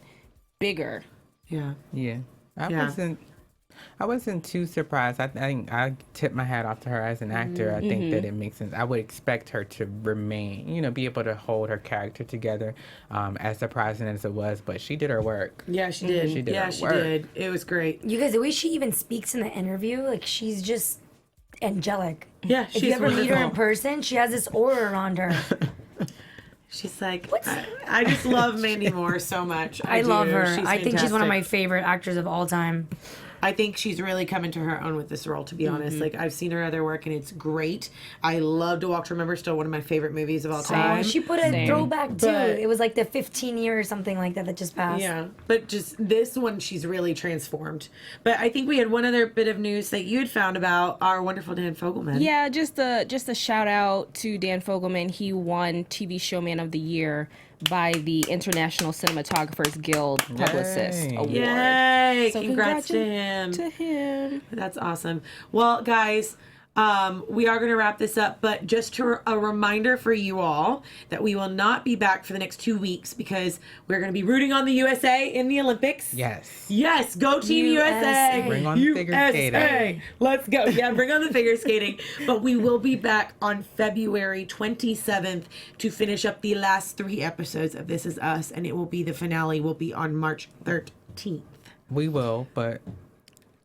E: bigger.
A: Yeah.
D: Yeah.
A: Yeah.
D: I wasn't too surprised. I think I tip my hat off to her as an actor. I think that it makes sense. I would expect her to remain, be able to hold her character together, as surprising as it was. But she did her work.
A: Yeah, she did.
D: She did her
A: she
D: work.
A: did. It was great.
C: You guys, the way she even speaks in the interview, like, she's just angelic.
A: Yeah,
C: If
A: she's
C: you ever meet her in
A: wonderful.
C: person, she has this aura around her.
A: She's like, I just love Mandy Moore so much.
C: I love
A: do.
C: her.
A: She's
C: I think she's one of my
A: fantastic.
C: favorite actors of all time.
A: I think she's really come into her own with this role, to be honest. Like, I've seen her other work, and it's great. I love To Walk to Remember, still one of my favorite movies of all time.
C: She put a
E: Same.
C: throwback too.
A: But-
C: It was like the 15 year or something like that just passed.
A: Yeah, but just this one, she's really transformed. But I think we had one other bit of news that you had found about our wonderful Dan Fogelman.
E: Yeah, just a shout out to Dan Fogelman. He won TV Showman of the Year by the International Cinematographers Guild Publicist
D: Yay.
E: Award.
A: Yay!
E: So
A: Congrats to him.
E: to him.
A: That's awesome. Well, guys, we are going to wrap this up, but just a reminder for you all that we will not be back for the next 2 weeks because we're going to be rooting on the USA in the Olympics. Yes, go Team USA.
D: Bring on the figure skating.
A: Let's go. Yeah, bring on the figure skating. But we will be back on February 27th to finish up the last 3 episodes of This Is Us, and the finale will be on March 13th.
D: We will, but...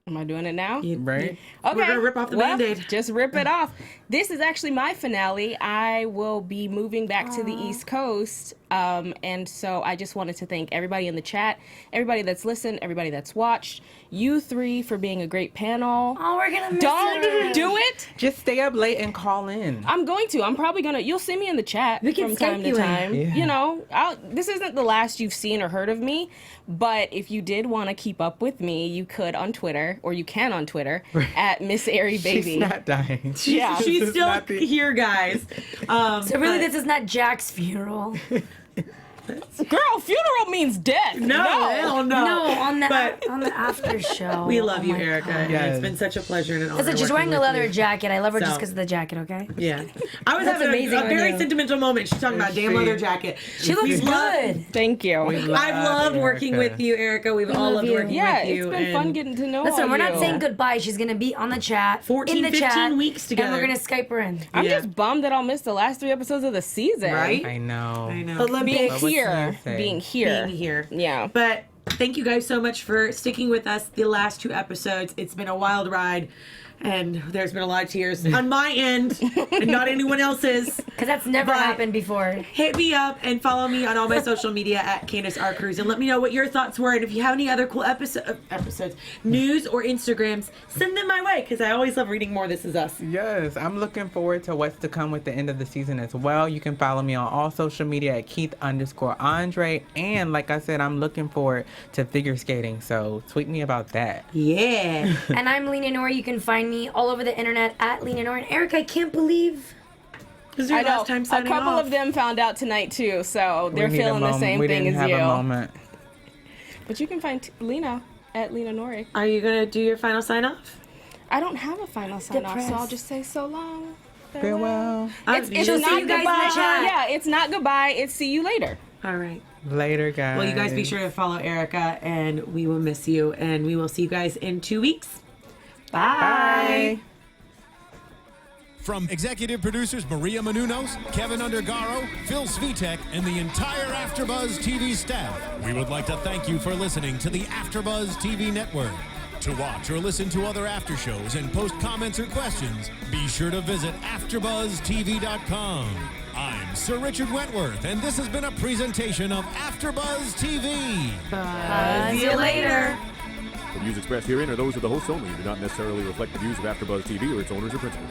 E: Am I doing it now?
D: Right.
E: Okay.
A: We're gonna rip off the Band-Aid.
E: Just rip it off. This is actually my finale. I will be moving back to the East Coast. And so I just wanted to thank everybody in the chat, everybody that's listened, everybody that's watched, you 3 for being a great panel.
C: Oh, we're gonna miss
E: Don't do it.
D: Just stay up late and call in.
E: I'm going to. I'm probably going to. You'll see me in the chat
C: We can
E: from time
C: Skype
E: to
C: you in.
E: time.
D: Yeah.
E: You know, this isn't the last you've seen or heard of me, but if you did want to keep up with me, you could on Twitter, or you can on Twitter, at Miss Airy Baby.
D: She's not dying.
E: Yeah.
A: She's still
D: not the-
A: here, guys.
C: So really, this is not Jack's funeral.
E: Girl, funeral means death.
A: No, hell no.
C: No, on the
A: But-
C: on the after show.
A: We love
C: Oh
A: you,
C: my
A: Erica.
C: God.
A: And
D: Yes.
A: it's been such a pleasure and an honor.
C: Listen, she's
A: working
C: wearing a
A: with
C: leather
A: you.
C: jacket. I love her just
A: So-
C: because of the jacket. Okay.
A: Yeah. I was
C: That's
A: having
C: amazing
A: a
C: on
A: very
C: you.
A: sentimental moment. She's talking about damn leather jacket.
C: She looks good.
E: Thank you.
A: I've loved working
D: Erica.
A: with you, Erica. We've all
C: love
A: loved
C: you.
A: working
E: Yeah,
A: with you.
E: it's been fun getting to know
C: Listen,
E: all
C: we're not
E: you.
C: saying goodbye. She's gonna be on the chat,
A: 14,
C: in the
A: 15
C: chat,
A: weeks together.
C: and we're gonna Skype her in.
E: I'm
A: Yeah.
E: just bummed that I'll miss the last 3 episodes of the season.
A: Right?
D: I know.
A: I know.
E: Being
A: Olympics.
D: But what
E: here.
D: can you say?
E: Being here.
A: Being here.
E: Yeah.
A: But thank you guys so much for sticking with us the last 2 episodes. It's been a wild ride. And there's been a lot of tears on my end and not anyone else's.
C: Because that's never
A: But-
C: happened before.
A: Hit me up and follow me on all my social media at Candice R. Cruz and let me know what your thoughts were. And if you have any other cool episodes, news, or Instagrams, send them my way because I always love reading more This Is Us.
D: Yes, I'm looking forward to what's to come with the end of the season as well. You can follow me on all social media at Keith_Andre. And like I said, I'm looking forward to figure skating. So tweet me about that.
A: Yeah.
C: And I'm Lina Noory. You can find me all over the internet at Lina Noory. And Erica, I can't believe.
A: This is your
E: I know.
A: last time
E: A
A: signing
E: couple
A: off.
E: of them found out tonight too, so they're
D: We need a
E: feeling the
D: moment.
E: same
D: we
E: thing
D: didn't
E: as
D: have
E: you.
D: a moment.
E: But you can find Lina at Lina Noory.
A: Are you going to do your final sign off?
E: I don't have a final sign off, so
C: Depressed.
E: I'll just say so long.
D: Farewell.
E: It's
C: She'll see
E: not
C: you guys in the
E: goodbye.
C: chat.
E: Yeah, it's not goodbye. It's see you later.
A: All right.
D: Later, guys.
A: Well, you guys be sure to follow Erica and we will miss you. And we will see you guys in 2 weeks.
D: Bye.
B: From executive producers Maria Menounos, Kevin Undergaro, Phil Svitek, and the entire AfterBuzz TV staff, we would like to thank you for listening to the AfterBuzz TV network. To watch or listen to other after shows and post comments or questions, be sure to visit AfterBuzzTV.com. I'm Sir Richard Wentworth, and this has been a presentation of AfterBuzz TV.
A: See you later.
G: The views expressed herein are those of the hosts only and do not necessarily reflect the views of AfterBuzz TV or its owners or principals.